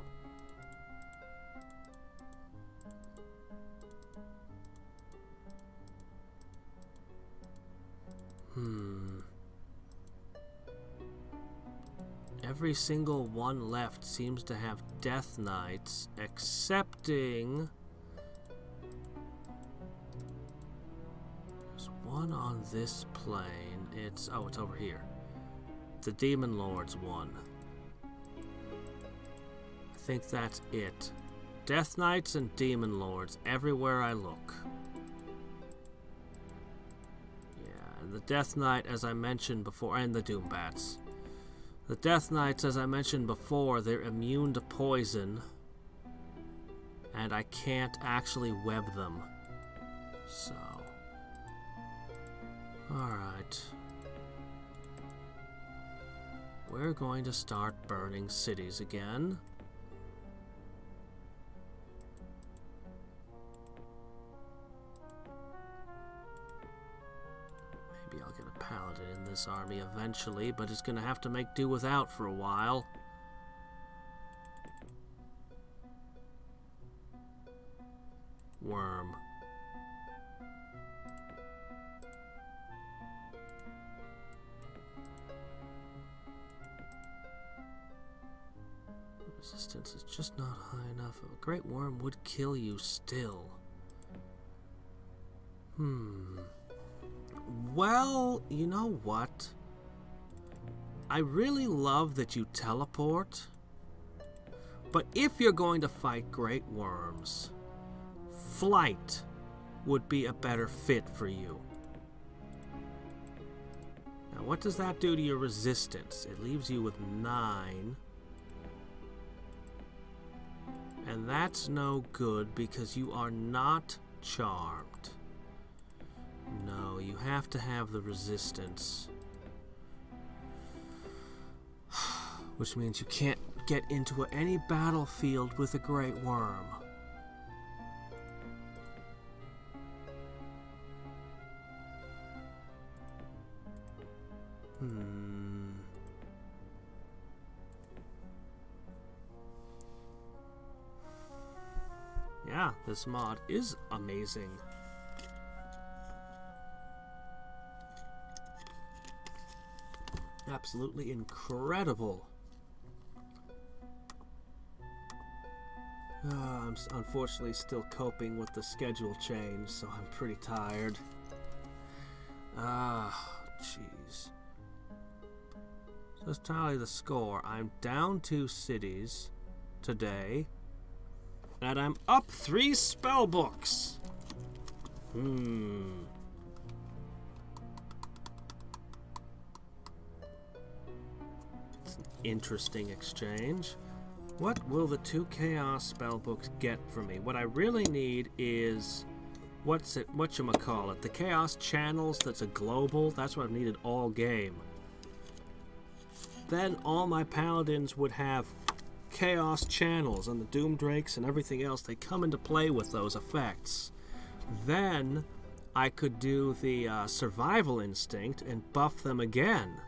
Every single one left seems to have Death Knights, excepting... There's one on this plane. It's... Oh, it's over here. The Demon Lord's one. I think that's it. Death Knights and Demon Lords everywhere I look. The Death Knight, as I mentioned before, and the Doom Bats. The Death Knights, as I mentioned before, they're immune to poison. And I can't actually web them. So. Alright. We're going to start burning cities again. Maybe I'll get a paladin in this army eventually, but it's gonna have to make do without for a while. Worm. Resistance is just not high enough. A great worm would kill you still. Well, you know what? I really love that you teleport. But if you're going to fight great worms, flight would be a better fit for you. Now, what does that do to your resistance? It leaves you with 9. And that's no good because you are not charmed. No, you have to have the resistance. Which means you can't get into any battlefield with a great worm. Yeah, this mod is amazing. Absolutely incredible. I'm unfortunately still coping with the schedule change, so I'm pretty tired. Jeez. So let's tally the score. I'm down 2 cities today, and I'm up 3 spell books. interesting exchange. What will the 2 Chaos spellbooks get for me? What I really need is... whatchamacallit? The Chaos Channels that's a global? That's what I've needed all game. Then all my Paladins would have Chaos Channels, and the Doom Drakes and everything else, they come into play with those effects. Then I could do the Survival Instinct and buff them again.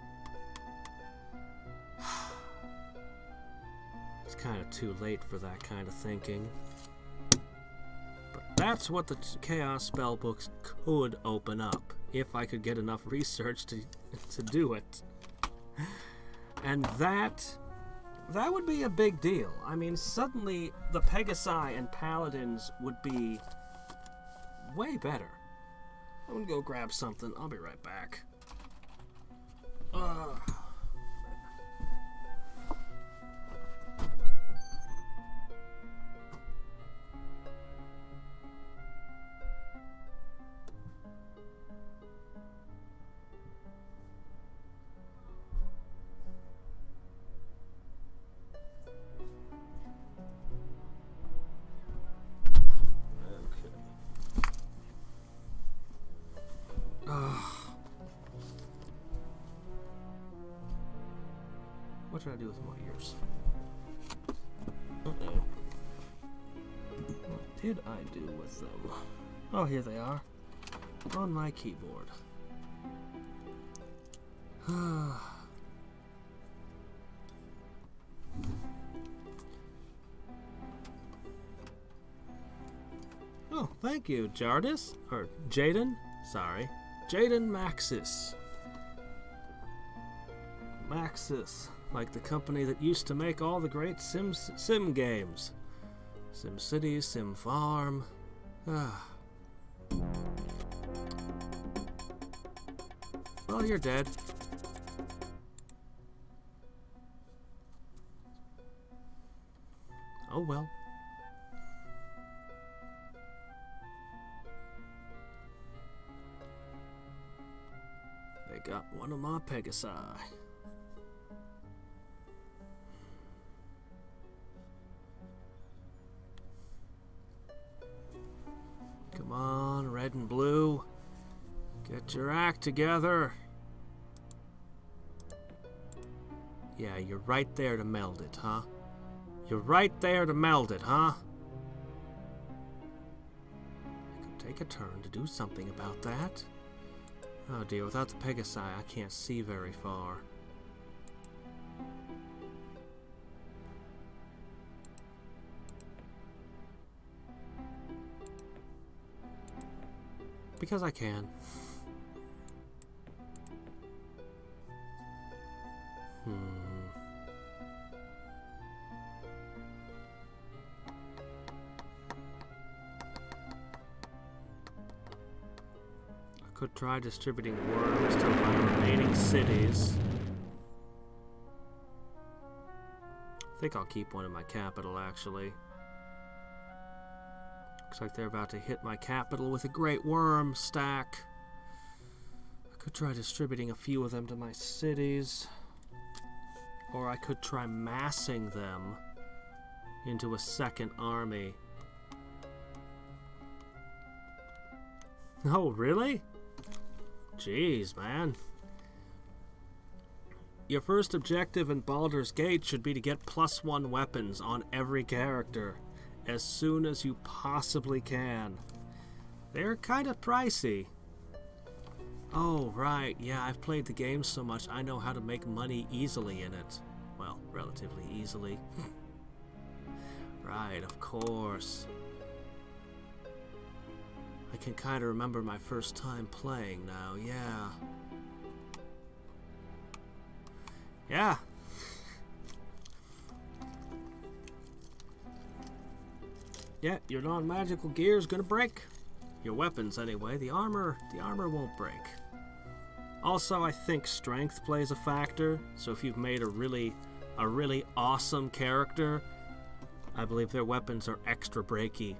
It's kind of too late for that kind of thinking. But that's what the Chaos Spellbooks could open up, if I could get enough research to do it. And that would be a big deal. I mean, suddenly the Pegasi and Paladins would be way better. I'm gonna go grab something. I'll be right back. What should I do with my ears? Uh-oh. What did I do with them? Oh, here they are. On my keyboard. Oh, thank you, Jardis. Or Jaden. Sorry. Jaden Maxis. Maxis. Like the company that used to make all the great sim games. Sim City, Sim Farm. Well, you're dead. Oh well. They got one of my Pegasi. Come on, red and blue. Get your act together. Yeah, you're right there to meld it, huh? You're right there to meld it, huh? I could take a turn to do something about that. Oh dear, without the Pegasi, I can't see very far. Because I can. I could try distributing worms to my remaining cities. I think I'll keep one in my capital, actually. Looks like they're about to hit my capital with a great worm stack. I could try distributing a few of them to my cities. Or I could try massing them into a second army. Oh, really? Jeez, man. Your first objective in Baldur's Gate should be to get +1 weapons on every character as soon as you possibly can. They're kind of pricey. Oh, right. Yeah, I've played the game so much, I know how to make money easily in it. Well, relatively easily. Right, of course. I can kind of remember my first time playing now, yeah. Yeah. Yeah, your non-magical gear is gonna break. Your weapons, anyway. The armor won't break. Also, I think strength plays a factor. So if you've made a really awesome character, I believe their weapons are extra breaky.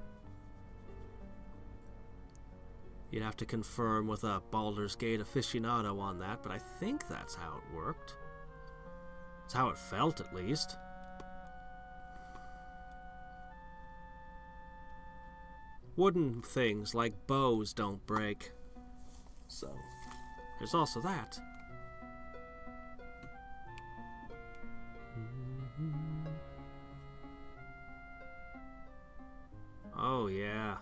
You'd have to confirm with a Baldur's Gate aficionado on that, but I think that's how it worked. That's how it felt, at least. Wooden things like bows don't break. So, there's also that. Oh, yeah.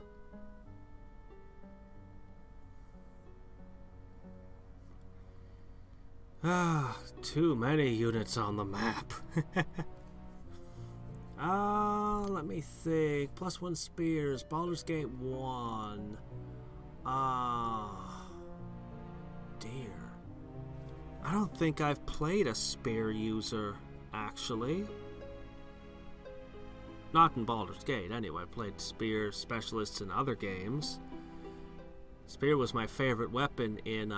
Ah, too many units on the map. Let me think. +1 spears. Baldur's Gate 1. Dear. I don't think I've played a spear user, actually. Not in Baldur's Gate, anyway. I played spear specialists in other games. Spear was my favorite weapon in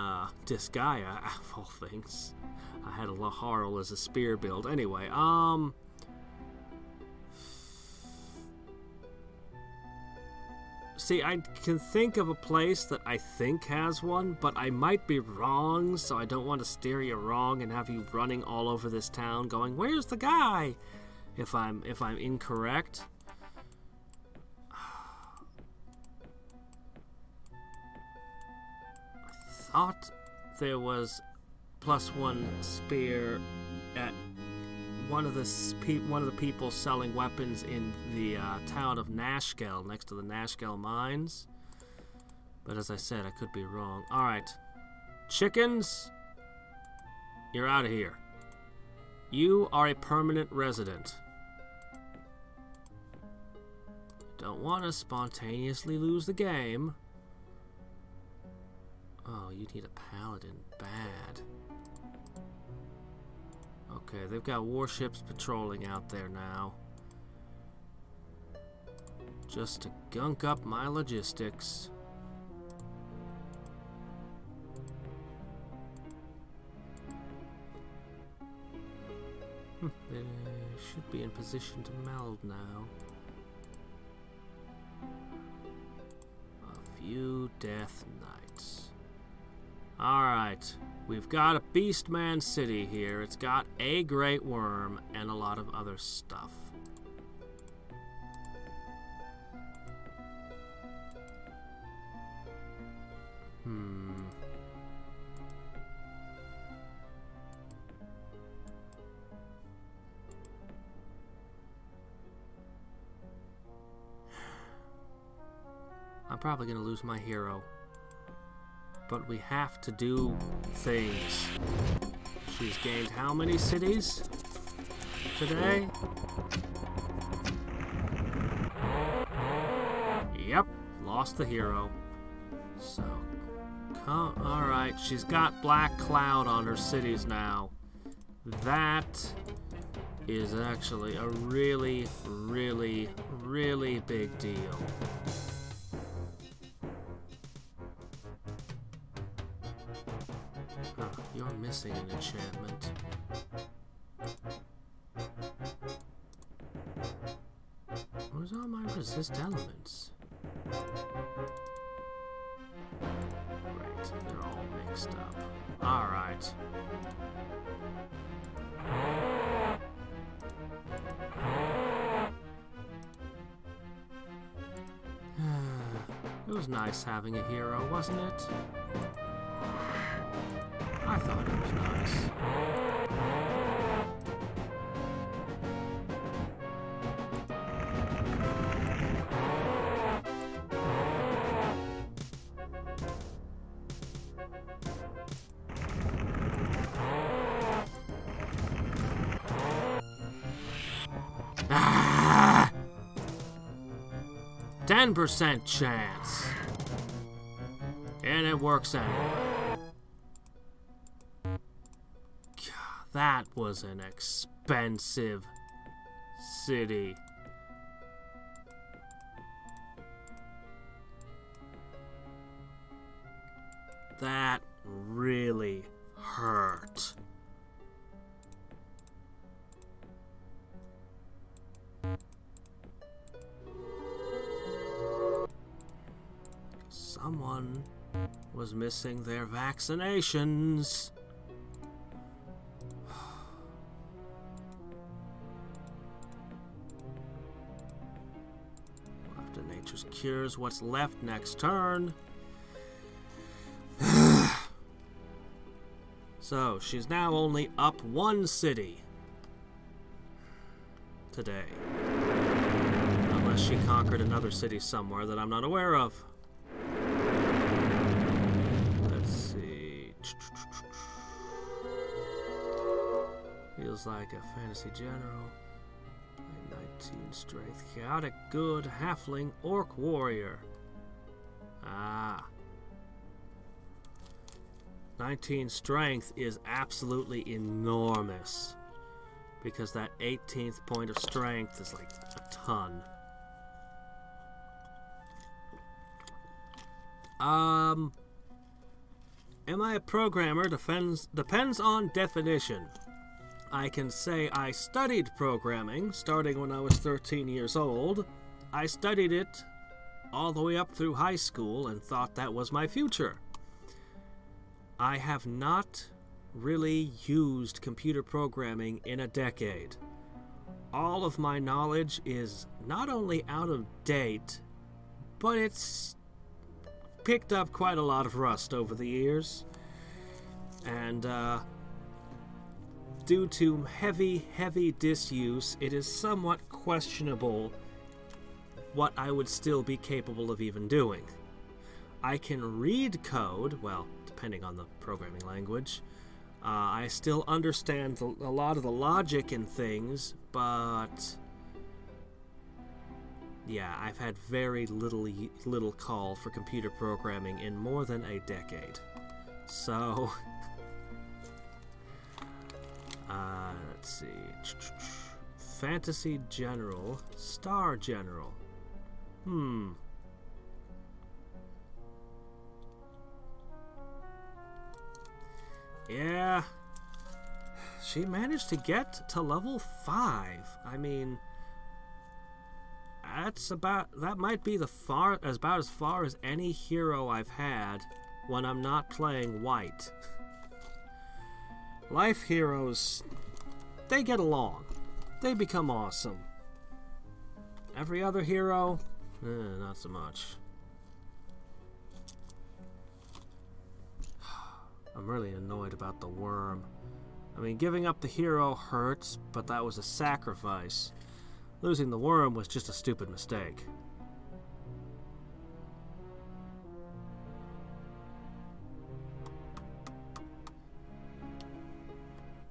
Disgaea, of all things. I had a Laharl as a spear build. Anyway, see, I can think of a place that I think has one, but I might be wrong, so I don't want to steer you wrong and have you running all over this town going, "Where's the guy?" If I'm incorrect. I thought there was +1 spear at one of the people selling weapons in the town of Nashkel, next to the Nashkel mines. But as I said, I could be wrong. Alright. Chickens, you're out of here. You are a permanent resident. Don't want to spontaneously lose the game. Oh, you need a paladin bad. Okay, they've got warships patrolling out there now. Just to gunk up my logistics. They should be in position to meld now. A few death knights. Alright, we've got a Beastman city here. It's got a great worm and a lot of other stuff. I'm probably gonna lose my hero. But we have to do things. She's gained how many cities today? Yep, lost the hero. So, alright, she's got Black Cloud on her cities now. That is actually a really, really, really big deal. You're missing an enchantment. Where's all my resist elements? Great, they're all mixed up. Alright. It was nice having a hero, wasn't it? I thought it was nice. 10% chance. And it works anyway. God, that was an expensive city. That really hurt. Someone was missing their vaccinations. Nature's cures what's left next turn. So, she's now only up 1 city today. Unless she conquered another city somewhere that I'm not aware of. Let's see. Feels like a fantasy general. 19 strength. Chaotic good. Halfling. Orc warrior. Ah. 19 strength is absolutely enormous. Because that 18th point of strength is like a ton. Am I a programmer? Depends on definition. I can say I studied programming starting when I was 13 years old. I studied it all the way up through high school and thought that was my future. I have not really used computer programming in a decade. All of my knowledge is not only out of date, but it's picked up quite a lot of rust over the years. And due to heavy disuse, it is somewhat questionable what I would still be capable of even doing. I can read code, well, depending on the programming language. I still understand a lot of the logic in things, but yeah, I've had very little call for computer programming in more than a decade. So, let's see. Fantasy General, Star General. Yeah, she managed to get to level 5. I mean, that might be about as far as any hero I've had when I'm not playing white. Life heroes, they get along. They become awesome. Every other hero, not so much. I'm really annoyed about the worm. I mean, giving up the hero hurts, but that was a sacrifice. Losing the worm was just a stupid mistake.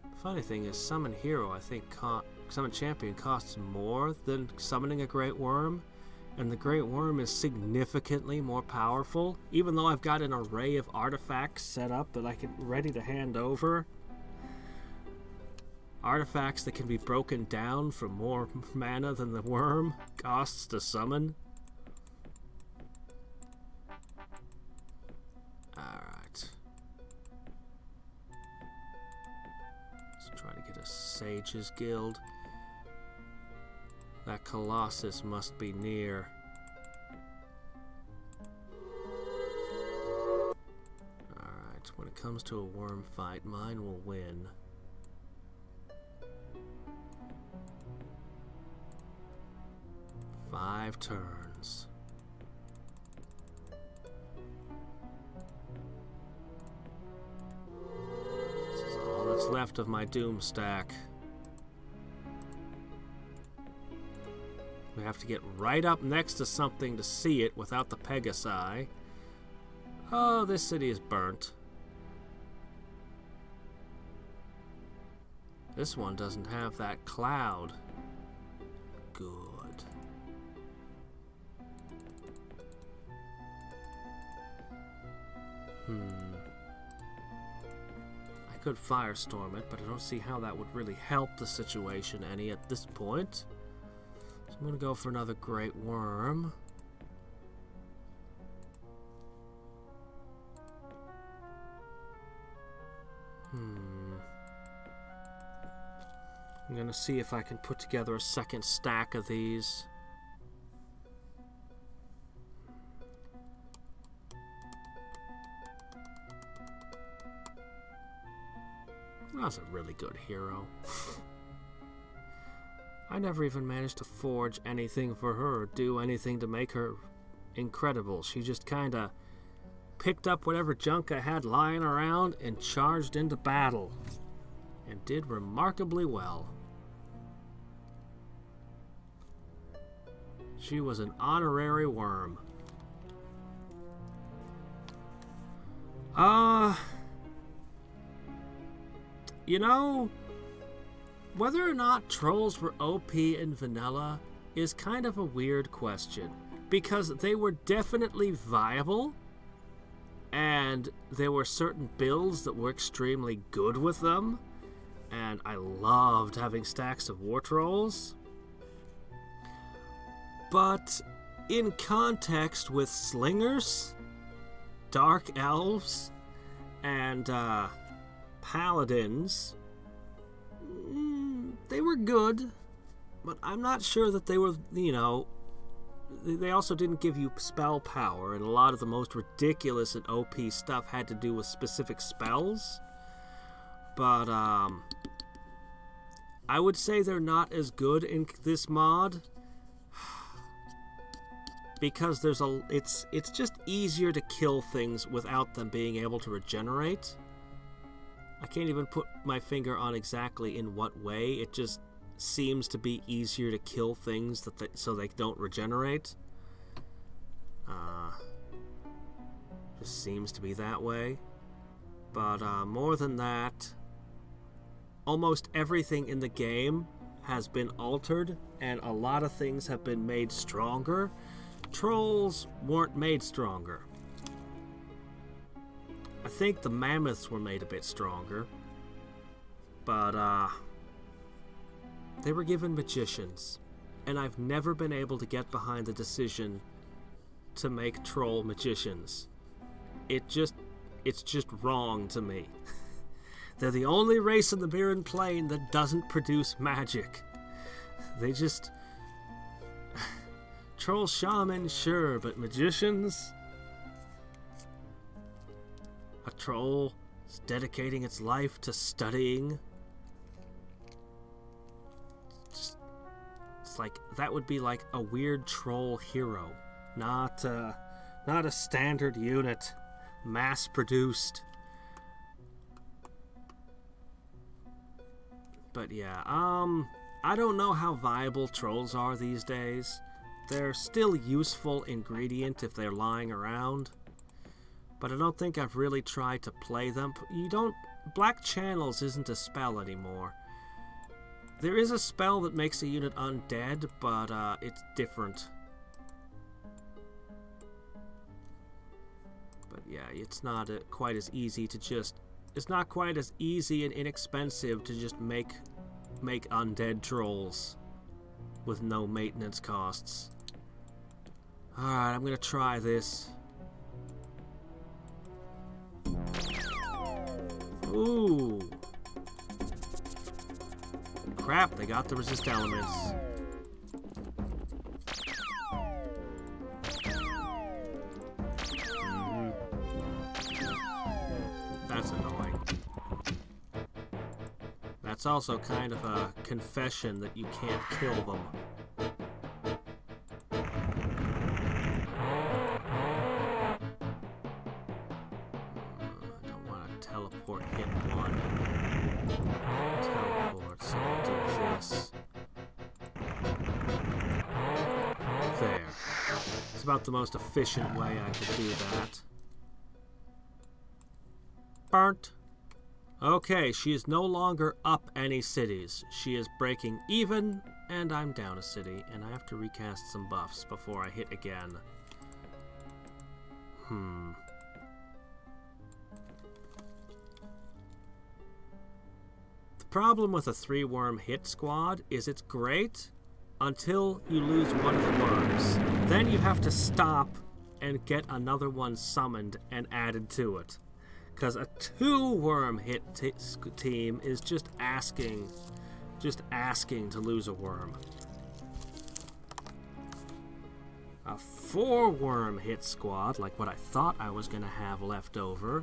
The funny thing is, summon hero, I think, summon champion costs more than summoning a great worm. And the Great Worm is significantly more powerful, even though I've got an array of artifacts set up that I can ready to hand over. Artifacts that can be broken down for more mana than the worm costs to summon. Alright. Let's try to get a Sage's Guild. That Colossus must be near. Alright, when it comes to a worm fight, mine will win. Five turns. This is all that's left of my Doom stack. We have to get right up next to something to see it without the Pegasi. Oh, this city is burnt. This one doesn't have that cloud. Good. I could firestorm it, but I don't see how that would really help the situation any at this point. So I'm gonna go for another Great Worm. I'm gonna see if I can put together a second stack of these. That's a really good hero. I never even managed to forge anything for her or do anything to make her incredible. She just kinda picked up whatever junk I had lying around and charged into battle. And did remarkably well. She was an honorary worm. You know, whether or not trolls were OP in vanilla is kind of a weird question, because they were definitely viable, and there were certain builds that were extremely good with them, and I loved having stacks of war trolls. But in context with slingers, dark elves, and paladins, they were good, but I'm not sure that they were, you know, they also didn't give you spell power, and a lot of the most ridiculous and OP stuff had to do with specific spells. But I would say they're not as good in this mod, because it's just easier to kill things without them being able to regenerate. I can't even put my finger on exactly in what way. It just seems to be easier to kill things so they don't regenerate. Just seems to be that way. But more than that, almost everything in the game has been altered, and a lot of things have been made stronger. Trolls weren't made stronger. I think the mammoths were made a bit stronger, but they were given magicians, and I've never been able to get behind the decision to make troll magicians. It's just wrong to me. They're the only race in the Mirren Plain that doesn't produce magic. They just... Troll shaman, sure, but magicians? A troll is dedicating its life to studying. It's like, that would be like a weird troll hero, not a standard unit, mass-produced. But yeah, I don't know how viable trolls are these days. They're still a useful ingredient if they're lying around, but I don't think I've really tried to play them. Black Channels isn't a spell anymore. There is a spell that makes a unit undead, but it's different. But yeah, it's not quite as easy to just... It's not quite as easy and inexpensive to just make undead trolls with no maintenance costs. Alright, I'm gonna try this. Ooh. Crap, they got the resist elements. That's annoying. That's also kind of a confession that you can't kill them. Teleport hit one. Teleport, so I'll do this. There. It's about the most efficient way I could do that. Burnt. Okay, she is no longer up any cities. She is breaking even, and I'm down a city, and I have to recast some buffs before I hit again. The problem with a 3-worm hit squad is it's great until you lose one of the worms. Then you have to stop and get another one summoned and added to it. Because a 2-worm hit team is just asking to lose a worm. A 4-worm hit squad, like what I thought I was going to have left over,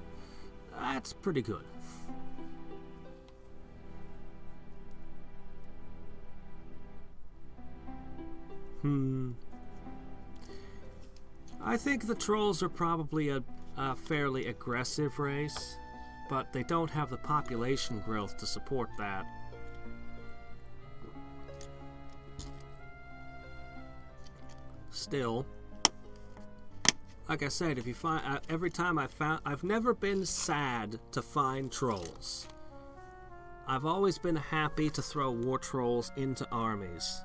that's pretty good. I think the trolls are probably a fairly aggressive race, but they don't have the population growth to support that. Still, like I said, if you find every time I've never been sad to find trolls. I've always been happy to throw war trolls into armies.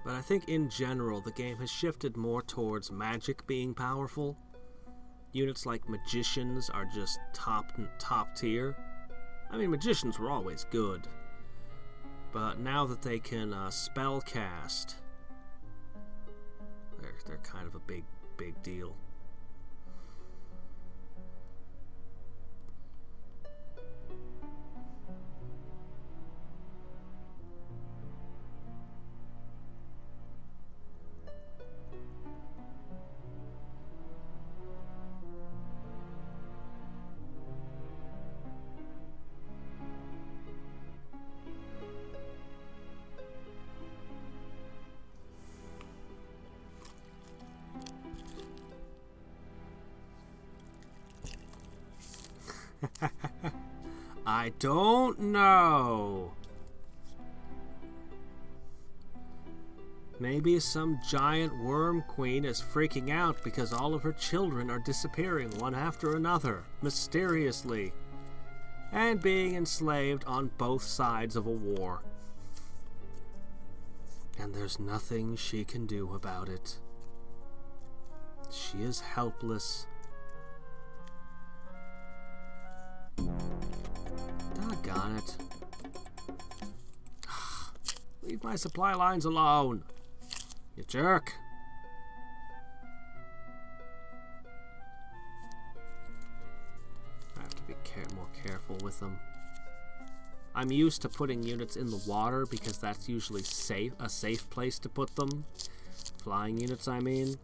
But I think in general the game has shifted more towards magic being powerful. Units like magicians are just top tier. I mean, magicians were always good, but now that they can spell cast, they're kind of a big deal. I don't know. Maybe some giant worm queen is freaking out because all of her children are disappearing one after another, mysteriously, and being enslaved on both sides of a war. And there's nothing she can do about it. She is helpless. Doggone it. Leave my supply lines alone, you jerk. I have to be more careful with them. I'm used to putting units in the water because that's usually a safe place to put them. Flying units, I mean.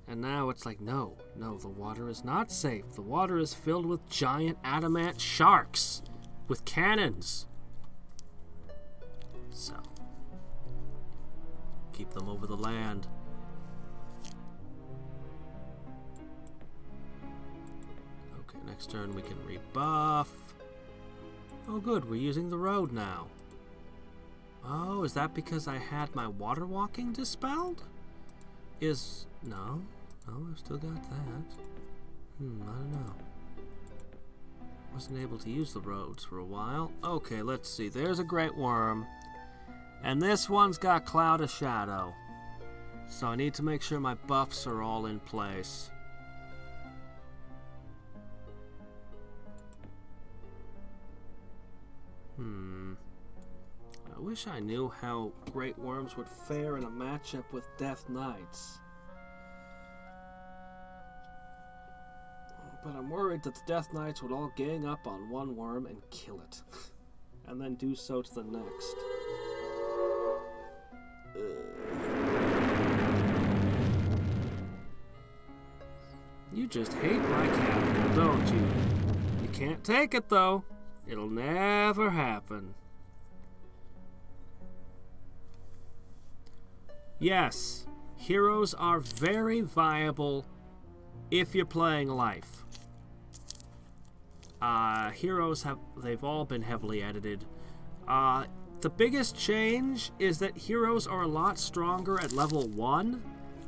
And now it's like, no, the water is not safe. The water is filled with giant adamant sharks with cannons. So, keep them over the land. Okay, next turn we can rebuff. Oh good, we're using the road now. Oh, is that because I had my water walking dispelled? No, I've still got that. I don't know. Wasn't able to use the roads for a while. Okay, let's see. There's a great worm. And this one's got Cloud of Shadow. So I need to make sure my buffs are all in place. I wish I knew how Great Worms would fare in a matchup with Death Knights. But I'm worried that the Death Knights would all gang up on one worm and kill it. And then do so to the next. You just hate my capital, don't you? You can't take it, though. It'll never happen. Yes, heroes are very viable if you're playing life. Heroes they've all been heavily edited. The biggest change is that heroes are a lot stronger at level 1,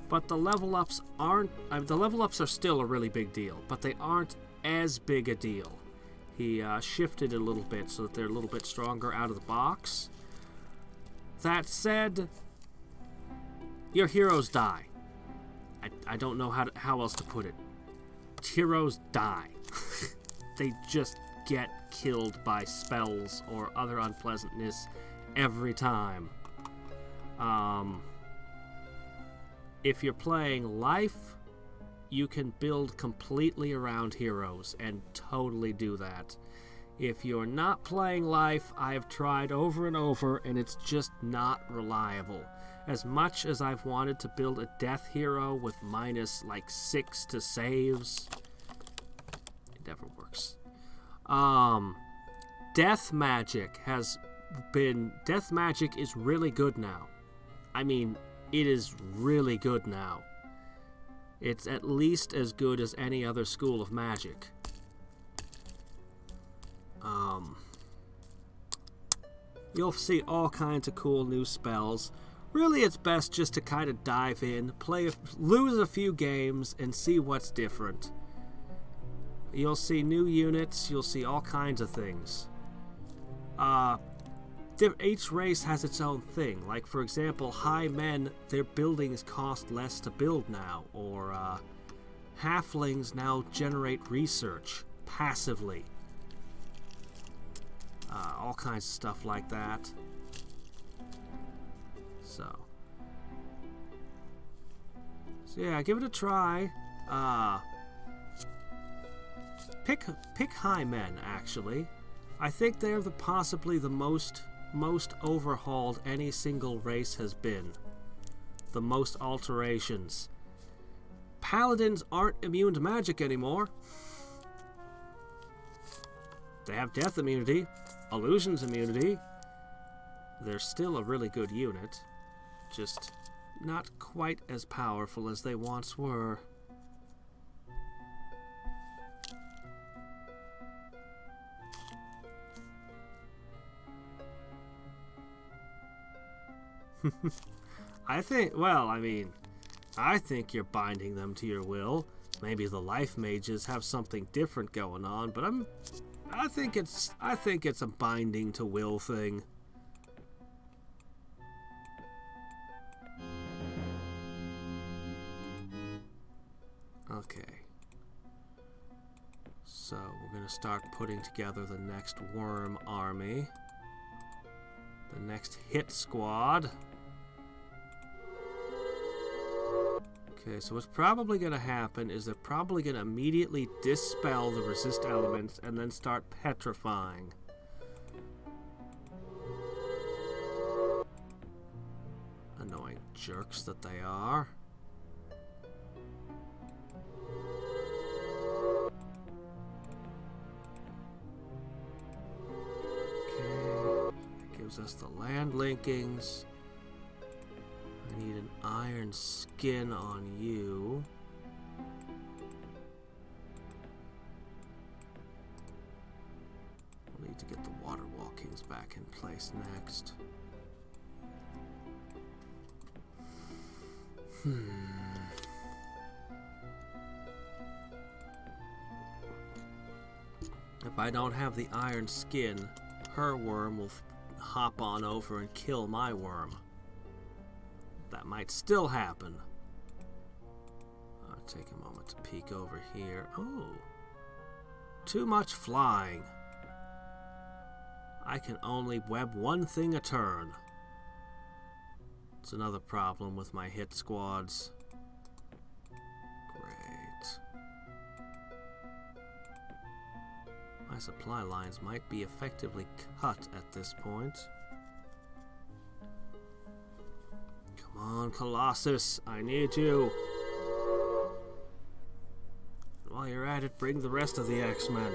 but the level ups aren't. The level ups are still a really big deal, but they aren't as big a deal. He shifted it a little bit so that they're a little bit stronger out of the box. That said, your heroes die. I don't know how else to put it. Heroes die. They just get killed by spells or other unpleasantness every time. If you're playing life, you can build completely around heroes and totally do that. If you're not playing life, I've tried over and over and it's just not reliable. As much as I've wanted to build a death hero with minus like 6 to saves, it never works. Death magic has Death magic is really good now. I mean, it is really good now. It's at least as good as any other school of magic. You'll see all kinds of cool new spells. Really, it's best just to kind of dive in, lose a few games, and see what's different. You'll see new units, you'll see all kinds of things. Each race has its own thing. Like, for example, high men, their buildings cost less to build now. Or, halflings now generate research passively. All kinds of stuff like that. So yeah, give it a try. Pick high men, actually. I think they're possibly the most overhauled any single race has been. The most alterations. Paladins aren't immune to magic anymore. They have death immunity, illusions immunity. They're still a really good unit, just not quite as powerful as they once were. I think you're binding them to your will. Maybe the life mages have something different going on, but I think it's a binding to will thing. Okay. So we're going to start putting together the next worm army. The next hit squad. Okay, so what's probably going to happen is they're probably going to immediately dispel the resist elements and then start petrifying. Annoying jerks that they are. Okay, that gives us the land linkings. I need an iron skin on you. We'll need to get the water walkings back in place next. If I don't have the iron skin, her worm will hop on over and kill my worm. That might still happen. I'll take a moment to peek over here. Oh, too much flying. I can only web one thing a turn. It's another problem with my hit squads. Great. My supply lines might be effectively cut at this point. Come on, Colossus, I need you. While you're at it, bring the rest of the X-Men.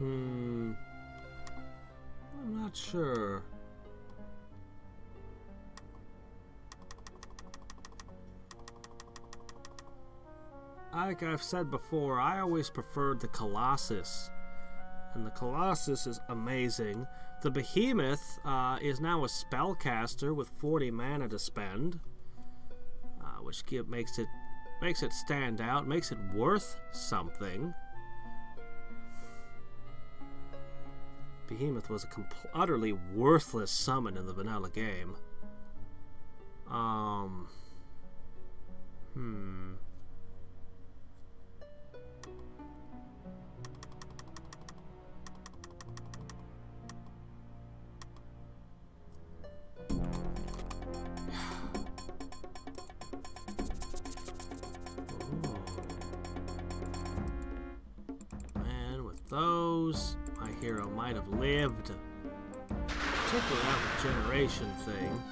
I'm not sure. Like I've said before, I always preferred the Colossus. And the Colossus is amazing. The Behemoth is now a spellcaster with 40 mana to spend. Which makes it stand out, makes it worth something. Behemoth was a utterly worthless summon in the vanilla game. And with those, my hero might have lived. Particularly that regeneration thing.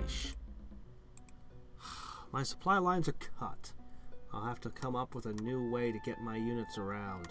Yeesh. My supply lines are cut. I'll have to come up with a new way to get my units around.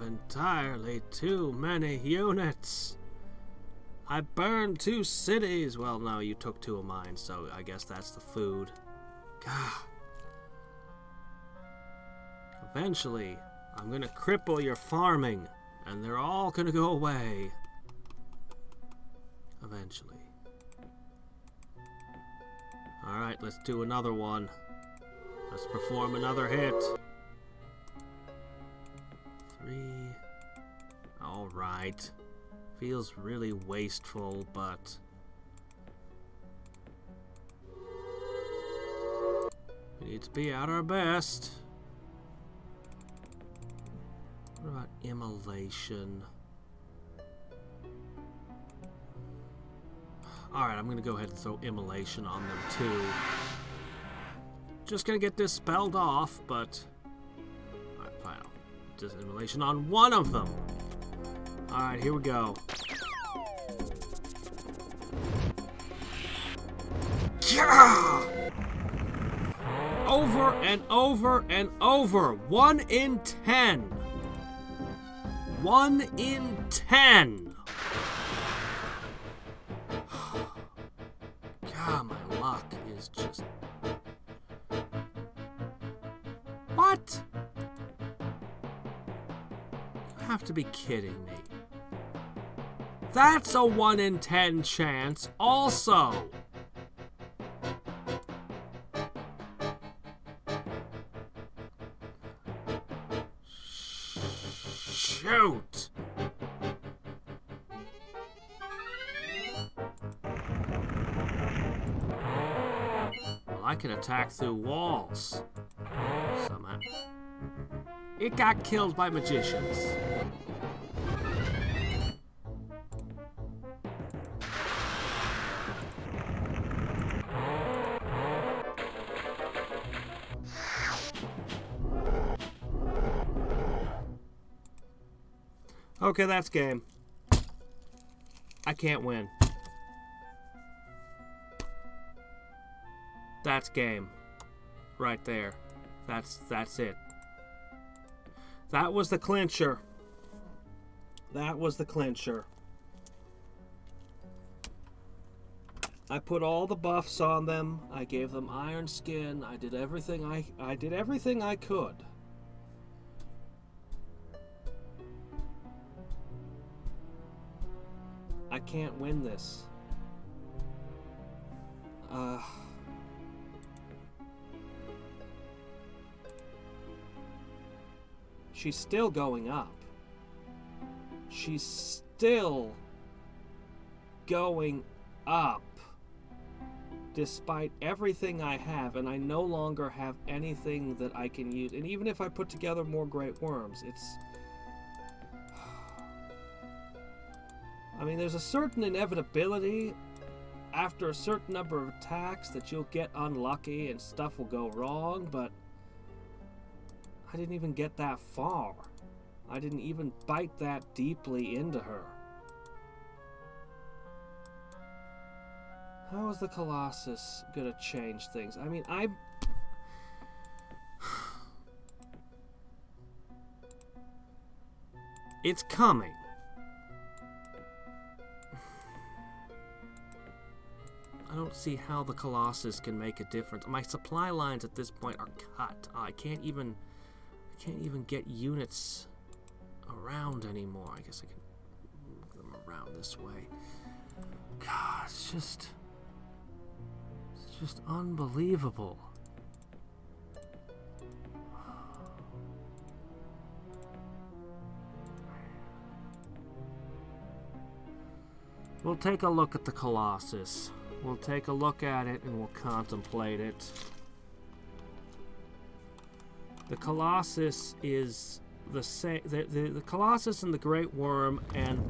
Entirely too many units. I burned 2 cities. Well, no, you took 2 of mine, so I guess that's the food. God. Eventually, I'm gonna cripple your farming, and they're all gonna go away. Eventually. Alright, let's do another one. Let's perform another hit. 3. Alright. Feels really wasteful, but... we need to be at our best. What about immolation? Alright, I'm gonna go ahead and throw immolation on them too. Just gonna get this spelled off, but... alright, fine. Just immolation on one of them. Alright, here we go. Over and over and over. 1 in 10. 1 in 10. God, my luck is just... what? You have to be kidding me. That's a 1 in 10 chance also. Shoot. Well, I can attack through walls. Somehow. It got killed by magicians. Okay, that's game. I can't win. That's game. Right there. That's it. That was the clincher. That was the clincher. I put all the buffs on them. I gave them iron skin. I did everything I could. I can't win this. She's still going up. She's still going up. Despite everything I have, and I no longer have anything that I can use. And even if I put together more great worms, it's... I mean, there's a certain inevitability after a certain number of attacks that you'll get unlucky and stuff will go wrong, but I didn't even get that far. I didn't even bite that deeply into her. How is the Colossus gonna change things? I mean, it's coming. I don't see how the Colossus can make a difference. My supply lines at this point are cut. I can't even get units around anymore. I guess I can move them around this way. God, it's just unbelievable. We'll take a look at the Colossus. We'll take a look at it and we'll contemplate it. The Colossus is the same. The Colossus and the Great Worm and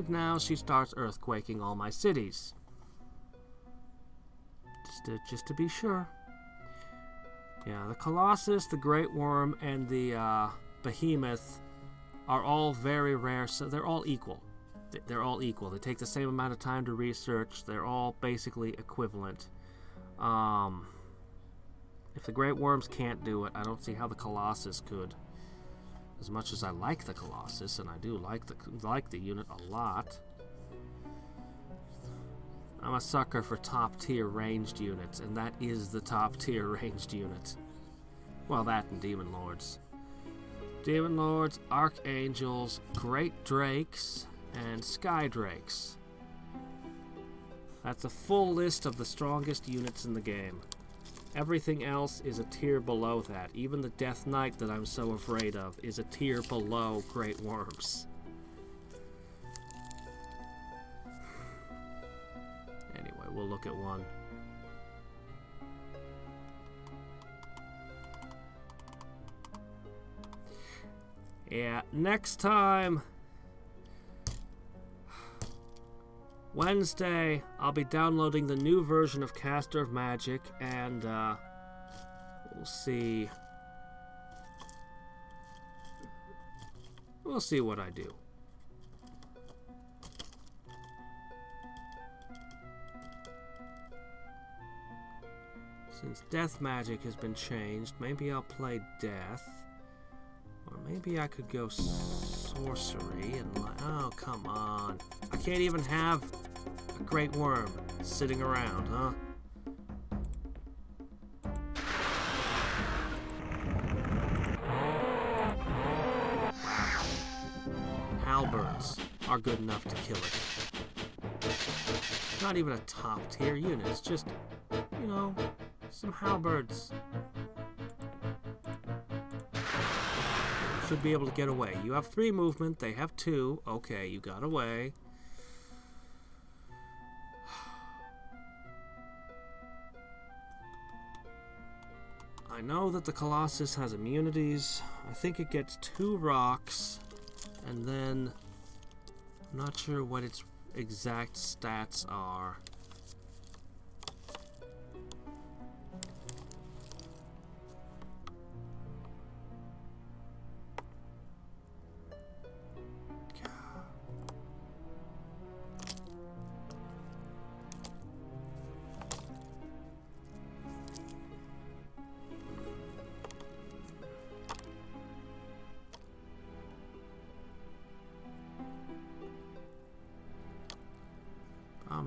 now she starts earthquaking all my cities. Just to be sure. Yeah, the Colossus, the Great Worm, and the Behemoth are all very rare, so they're all equal. They're all equal. They take the same amount of time to research. They're all basically equivalent. If the Great Worms can't do it, I don't see how the Colossus could. As much as I like the Colossus, and I do like the unit a lot, I'm a sucker for top-tier ranged units, and that is the top-tier ranged unit. Well, that and Demon Lords. Demon Lords, Archangels, Great Drakes, and Sky Drakes. That's a full list of the strongest units in the game. Everything else is a tier below that. Even the Death Knight that I'm so afraid of is a tier below Great Worms. Anyway, we'll look at one. Yeah, next time, Wednesday, I'll be downloading the new version of Caster of Magic, and we'll see. We'll see what I do. Since Death Magic has been changed, maybe I'll play Death. Or maybe I could go sorcery and oh, come on. I can't even have a Great Worm sitting around, huh? Halberds are good enough to kill it. It's not even a top tier unit, it's just, you know, some halberds. Should be able to get away. You have 3 movement, they have 2. Okay, you got away. I know that the Colossus has immunities. I think it gets 2 rocks, and then I'm not sure what its exact stats are.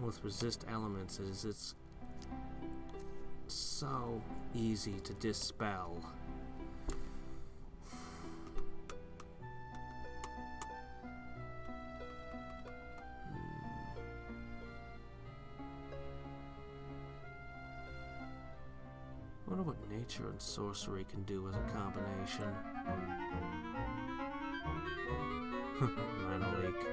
With resist elements is it's so easy to dispel. I wonder what nature and sorcery can do as a combination. Mana leak.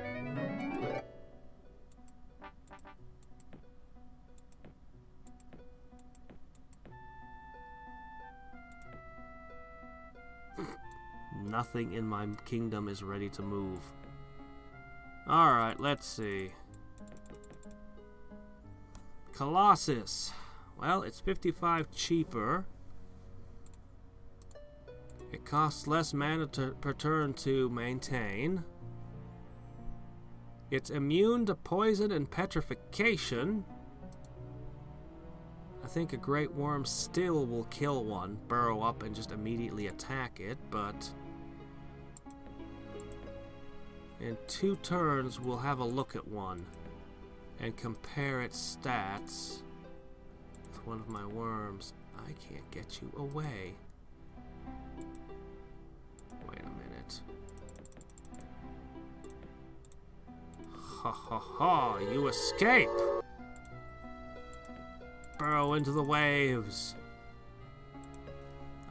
Nothing in my kingdom is ready to move. Alright, let's see. Colossus. Well, it's 55 cheaper. It costs less mana per turn to maintain. It's immune to poison and petrification. I think a great worm still will kill one, burrow up and just immediately attack it, but in 2 turns we'll have a look at one and compare its stats with one of my worms. I can't get you away. Wait a minute. Ha ha ha, you escape! Burrow into the waves.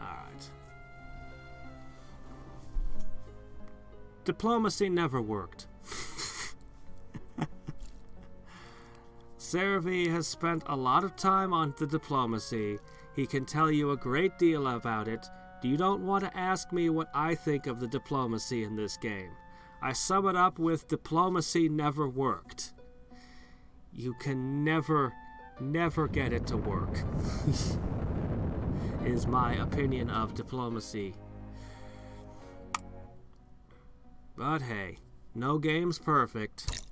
Alright. Diplomacy never worked. Cervi has spent a lot of time on the diplomacy. He can tell you a great deal about it. You don't want to ask me what I think of the diplomacy in this game. I sum it up with diplomacy never worked. You can never get it to work. Is my opinion of diplomacy. But hey, no game's perfect.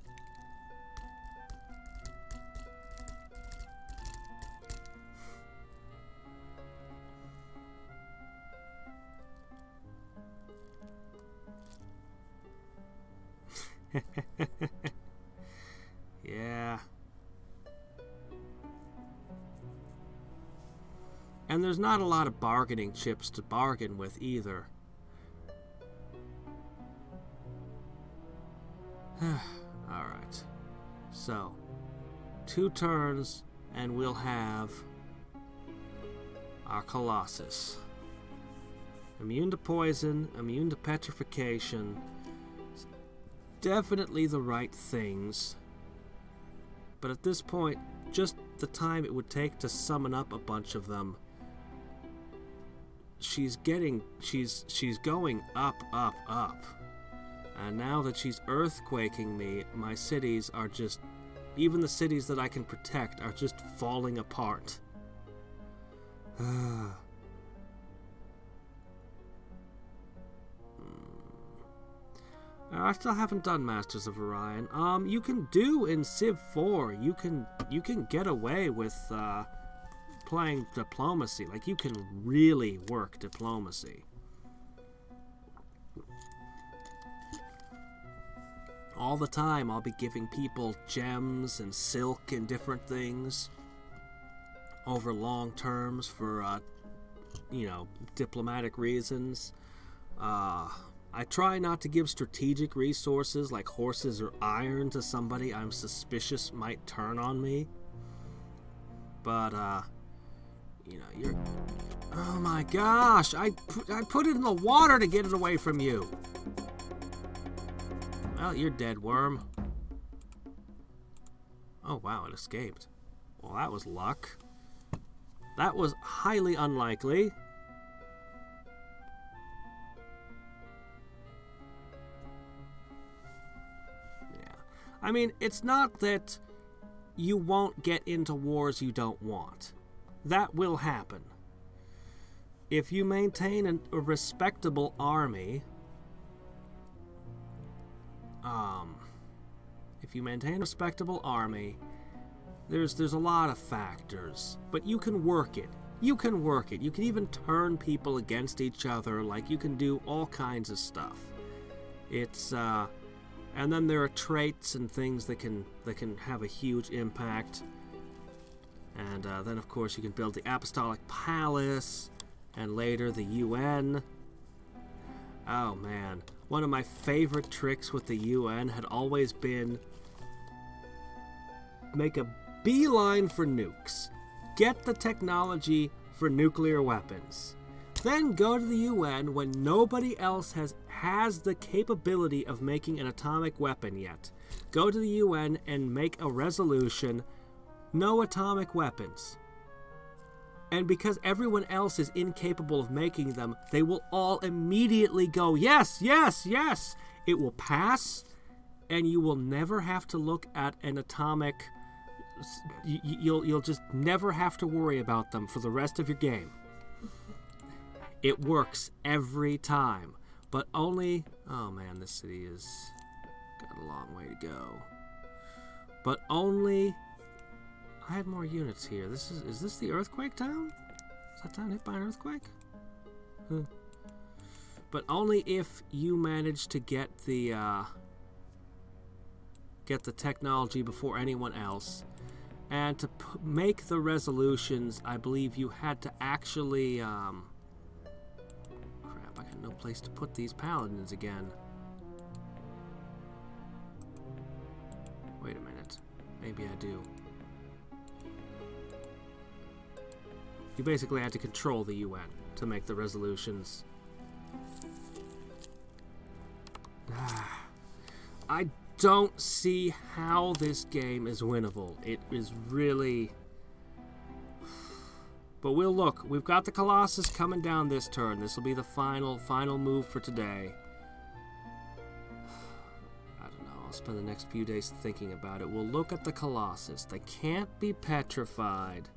Yeah. And there's not a lot of bargaining chips to bargain with either. Alright. So, 2 turns and we'll have our Colossus. Immune to poison, immune to petrification. Definitely the right things. But at this point, just the time it would take to summon up a bunch of them, she's going up, up, up. And now that she's earthquaking me, my cities are just, even the cities that I can protect are just falling apart. I still haven't done Masters of Orion. You can do in Civ 4. You can get away with playing diplomacy. Like, you can really work diplomacy. All the time, I'll be giving people gems and silk and different things over long terms for, you know, diplomatic reasons. I try not to give strategic resources like horses or iron to somebody I'm suspicious might turn on me. But, you know, you're... Oh my gosh! I put it in the water to get it away from you! Well, you're dead, worm. Oh wow, it escaped. Well, that was luck. That was highly unlikely. I mean, it's not that you won't get into wars you don't want. That will happen. If you maintain a respectable army, there's a lot of factors, but you can work it. You can work it. You can even turn people against each other. Like, you can do all kinds of stuff. It's and then there are traits and things that can have a huge impact. And then, of course, you can build the Apostolic Palace, and later the UN. Oh, man. One of my favorite tricks with the UN had always been make a beeline for nukes. Get the technology for nuclear weapons. Then go to the UN when nobody else has the capability of making an atomic weapon yet. Go to the UN and make a resolution, no atomic weapons. And because everyone else is incapable of making them, they will all immediately go, yes, yes, yes. It will pass, and you will never have to look at an atomic. You'll just never have to worry about them for the rest of your game. It works every time, but only. Oh man, this city has got a long way to go. But only. I had more units here. Is this the earthquake town? Is that town hit by an earthquake? But only if you manage to get the technology before anyone else. And to make the resolutions, I believe you had to actually crap, I got no place to put these paladins again. Wait a minute. Maybe I do. You basically had to control the UN to make the resolutions. I don't see how this game is winnable. It is really... But we'll look. We've got the Colossus coming down this turn. This will be the final move for today. I don't know. I'll spend the next few days thinking about it. We'll look at the Colossus. They can't be petrified.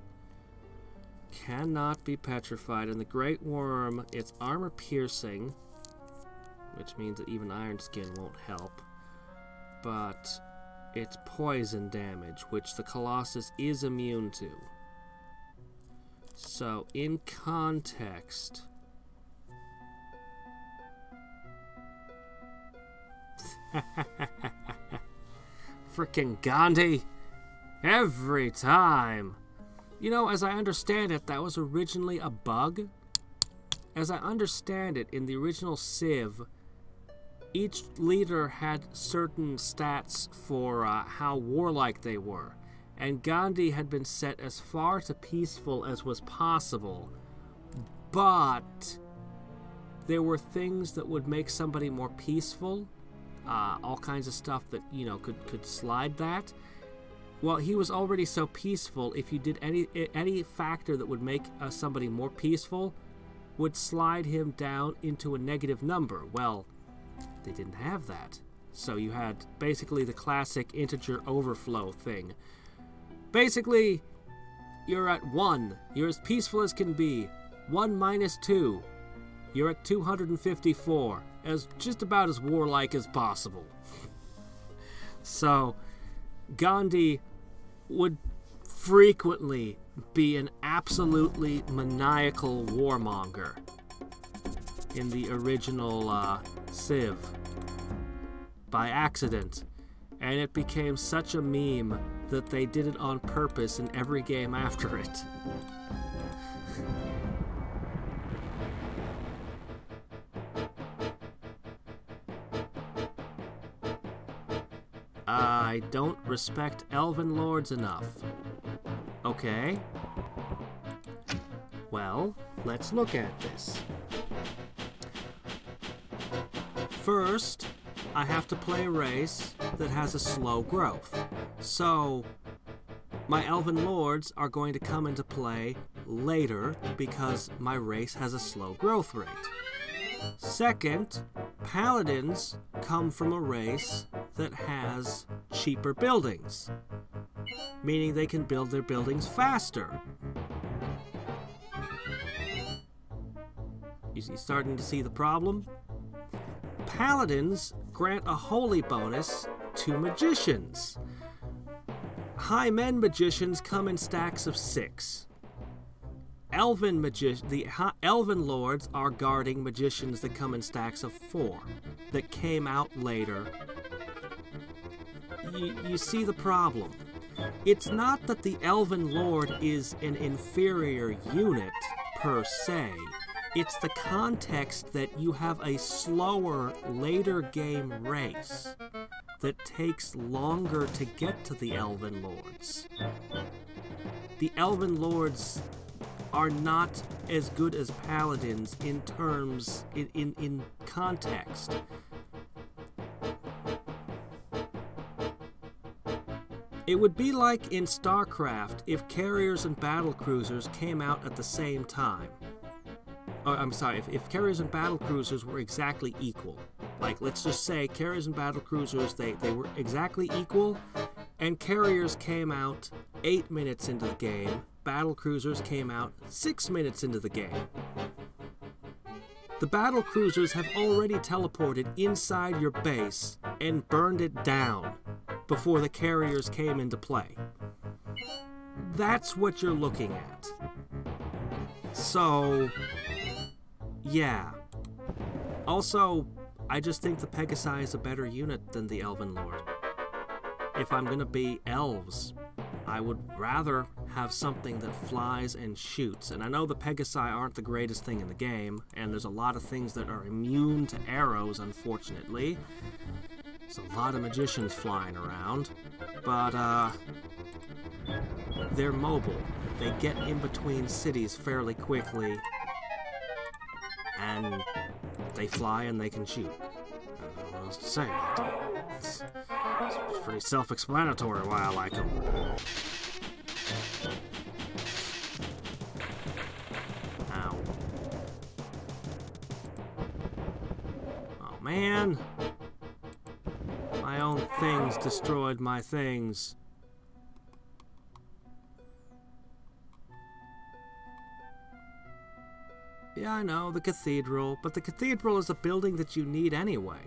Cannot be petrified. And the Great Worm, it's armor piercing, which means that even Iron Skin won't help. But it's poison damage, which the Colossus is immune to. So, in context... Frickin' Gandhi! Every time! You know, as I understand it, that was originally a bug. As I understand it, in the original Civ, each leader had certain stats for how warlike they were. And Gandhi had been set as far to peaceful as was possible. But there were things that would make somebody more peaceful. All kinds of stuff that, you know, could slide that. Well, he was already so peaceful, if you did any factor that would make somebody more peaceful, would slide him down into a negative number. Well, they didn't have that. So you had basically the classic integer overflow thing. Basically, you're at 1. You're as peaceful as can be. 1 minus 2. You're at 254. As just about as warlike as possible. So, Gandhi would frequently be an absolutely maniacal warmonger in the original Civ by accident, and it became such a meme that they did it on purpose in every game after it. I don't respect Elven Lords enough. Okay. Well, let's look at this. First, I have to play a race that has a slow growth. So, my Elven Lords are going to come into play later because my race has a slow growth rate. Second, Paladins come from a race that has cheaper buildings, meaning they can build their buildings faster. You starting to see the problem? Paladins grant a holy bonus to magicians. High men magicians come in stacks of 6. The Elven Lords are guarding magicians that come in stacks of 4, that came out later. You see the problem. It's not that the Elven Lord is an inferior unit, per se. It's the context that you have a slower, later game race that takes longer to get to the Elven Lords. The Elven Lords are not as good as Paladins in terms, in context. It would be like in StarCraft if carriers and battlecruisers came out at the same time. Oh, I'm sorry, if carriers and battlecruisers were exactly equal. Like, let's just say carriers and battlecruisers, they were exactly equal, and carriers came out 8 minutes into the game, battlecruisers came out 6 minutes into the game. The battlecruisers have already teleported inside your base and burned it down before the carriers came into play. That's what you're looking at. So, yeah. Also, I just think the Pegasi is a better unit than the Elven Lord. If I'm gonna be elves, I would rather have something that flies and shoots. And I know the Pegasi aren't the greatest thing in the game, and there's a lot of things that are immune to arrows, unfortunately. There's a lot of magicians flying around, but they're mobile. They get in between cities fairly quickly, and they fly and they can shoot. I don't know what else to say. It's pretty self-explanatory why I like them. Ow. Oh man! My own things destroyed my things. Yeah, I know, the cathedral, but the cathedral is a building that you need anyway.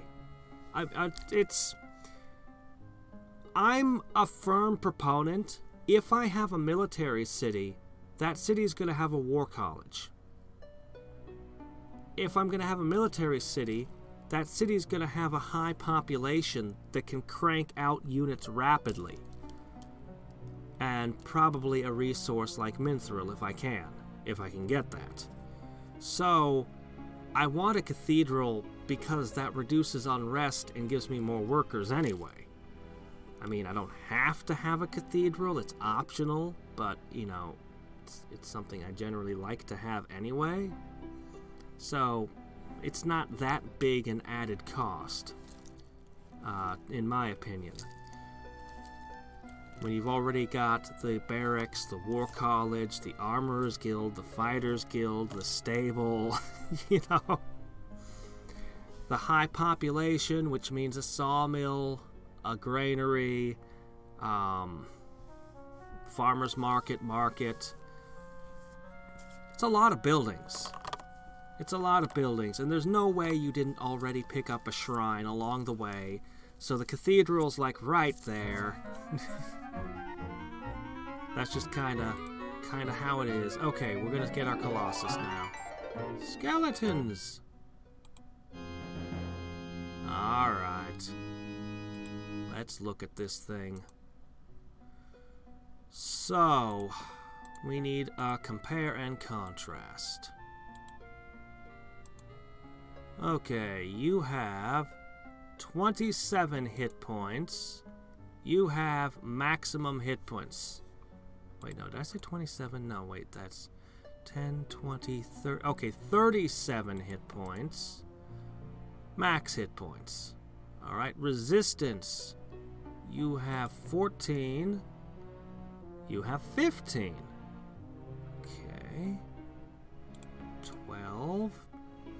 I'm a firm proponent. If I have a military city, that city's going to have a war college. If I'm going to have a military city, that city's going to have a high population that can crank out units rapidly. And probably a resource like Mithril if I can get that. So, I want a cathedral because that reduces unrest and gives me more workers anyway. I mean, I don't have to have a cathedral, it's optional, but, you know, it's something I generally like to have anyway. So, it's not that big an added cost, in my opinion. When you've already got the barracks, the war college, the armorers guild, the fighters guild, the stable, you know, the high population, which means a sawmill, a granary, farmer's market. It's a lot of buildings. It's a lot of buildings, and there's no way you didn't already pick up a shrine along the way. So the cathedral's like right there. That's just kinda how it is. Okay, we're gonna get our Colossus now. Skeletons! Alright. Let's look at this thing. So, we need a compare and contrast. Okay, you have 27 hit points. You have maximum hit points. Wait, no, did I say 27? No, wait, that's 10, 20, 30. Okay, 37 hit points. Max hit points. Alright, resistance. You have 14. You have 15. Okay. 12.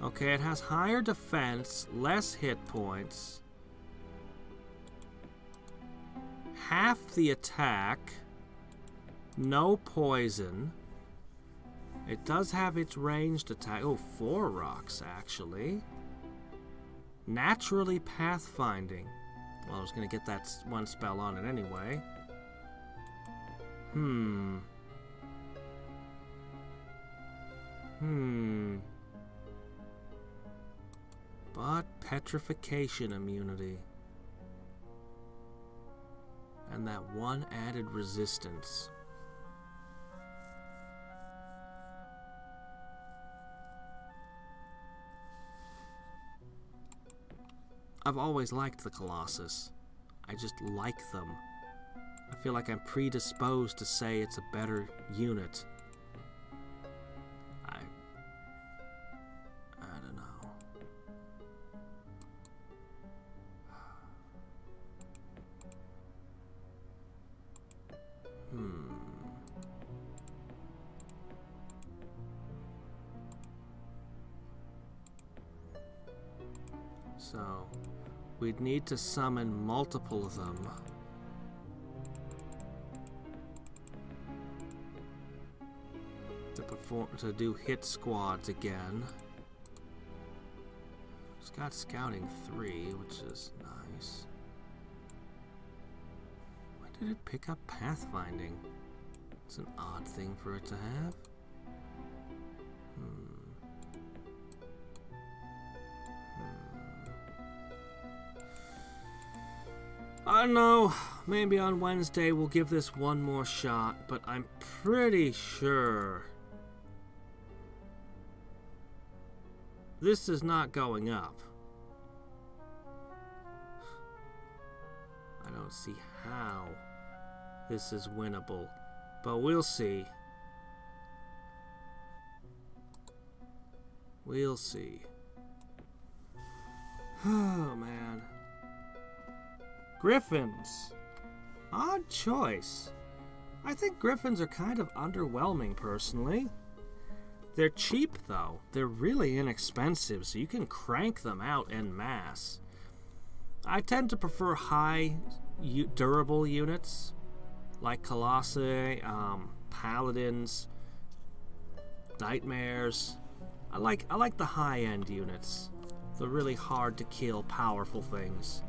Okay, it has higher defense, less hit points. Half the attack. No poison. It does have its ranged attack. Oh, 4 rocks, actually. Naturally pathfinding. Well, I was going to get that one spell on it anyway. But petrification immunity. And that one added resistance. I've always liked the Colossus. I just like them. I feel like I'm predisposed to say it's a better unit. I don't know. So, we'd need to summon multiple of them. To do hit squads again. It's got scouting 3, which is nice. Why did it pick up pathfinding? It's an odd thing for it to have. I don't know. Maybe on Wednesday we'll give this one more shot, but I'm pretty sure this is not going up. I don't see how this is winnable, but we'll see. We'll see. Oh, man. Griffins. Odd choice. I think Griffins are kind of underwhelming, personally. They're cheap, though. They're really inexpensive, so you can crank them out en masse. I tend to prefer high durable units, like Colossi, Paladins, Nightmares. I like the high-end units. The really hard-to-kill, powerful things.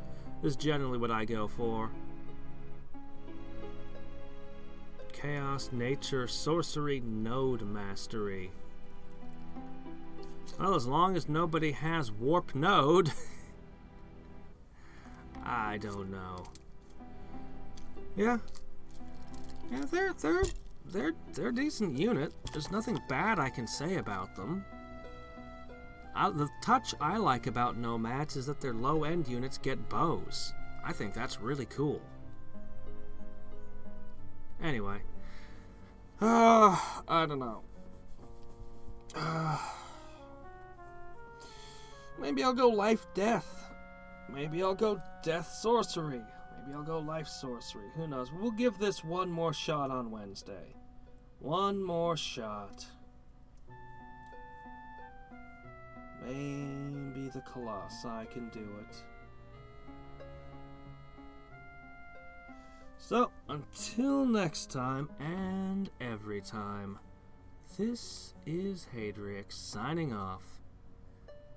This is generally what I go for. Chaos, Nature, Sorcery, Node Mastery. Well, as long as nobody has Warp Node, I don't know. Yeah, they're a decent unit. There's nothing bad I can say about them. The touch I like about Nomads is that their low-end units get bows. I think that's really cool. Anyway, I don't know. Maybe I'll go Life Death. Maybe I'll go Death Sorcery. Maybe I'll go Life Sorcery. Who knows? We'll give this one more shot on Wednesday. One more shot. Maybe the Colossi can do it. So, until next time, and every time, this is Hadriex signing off.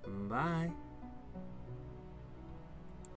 Bye.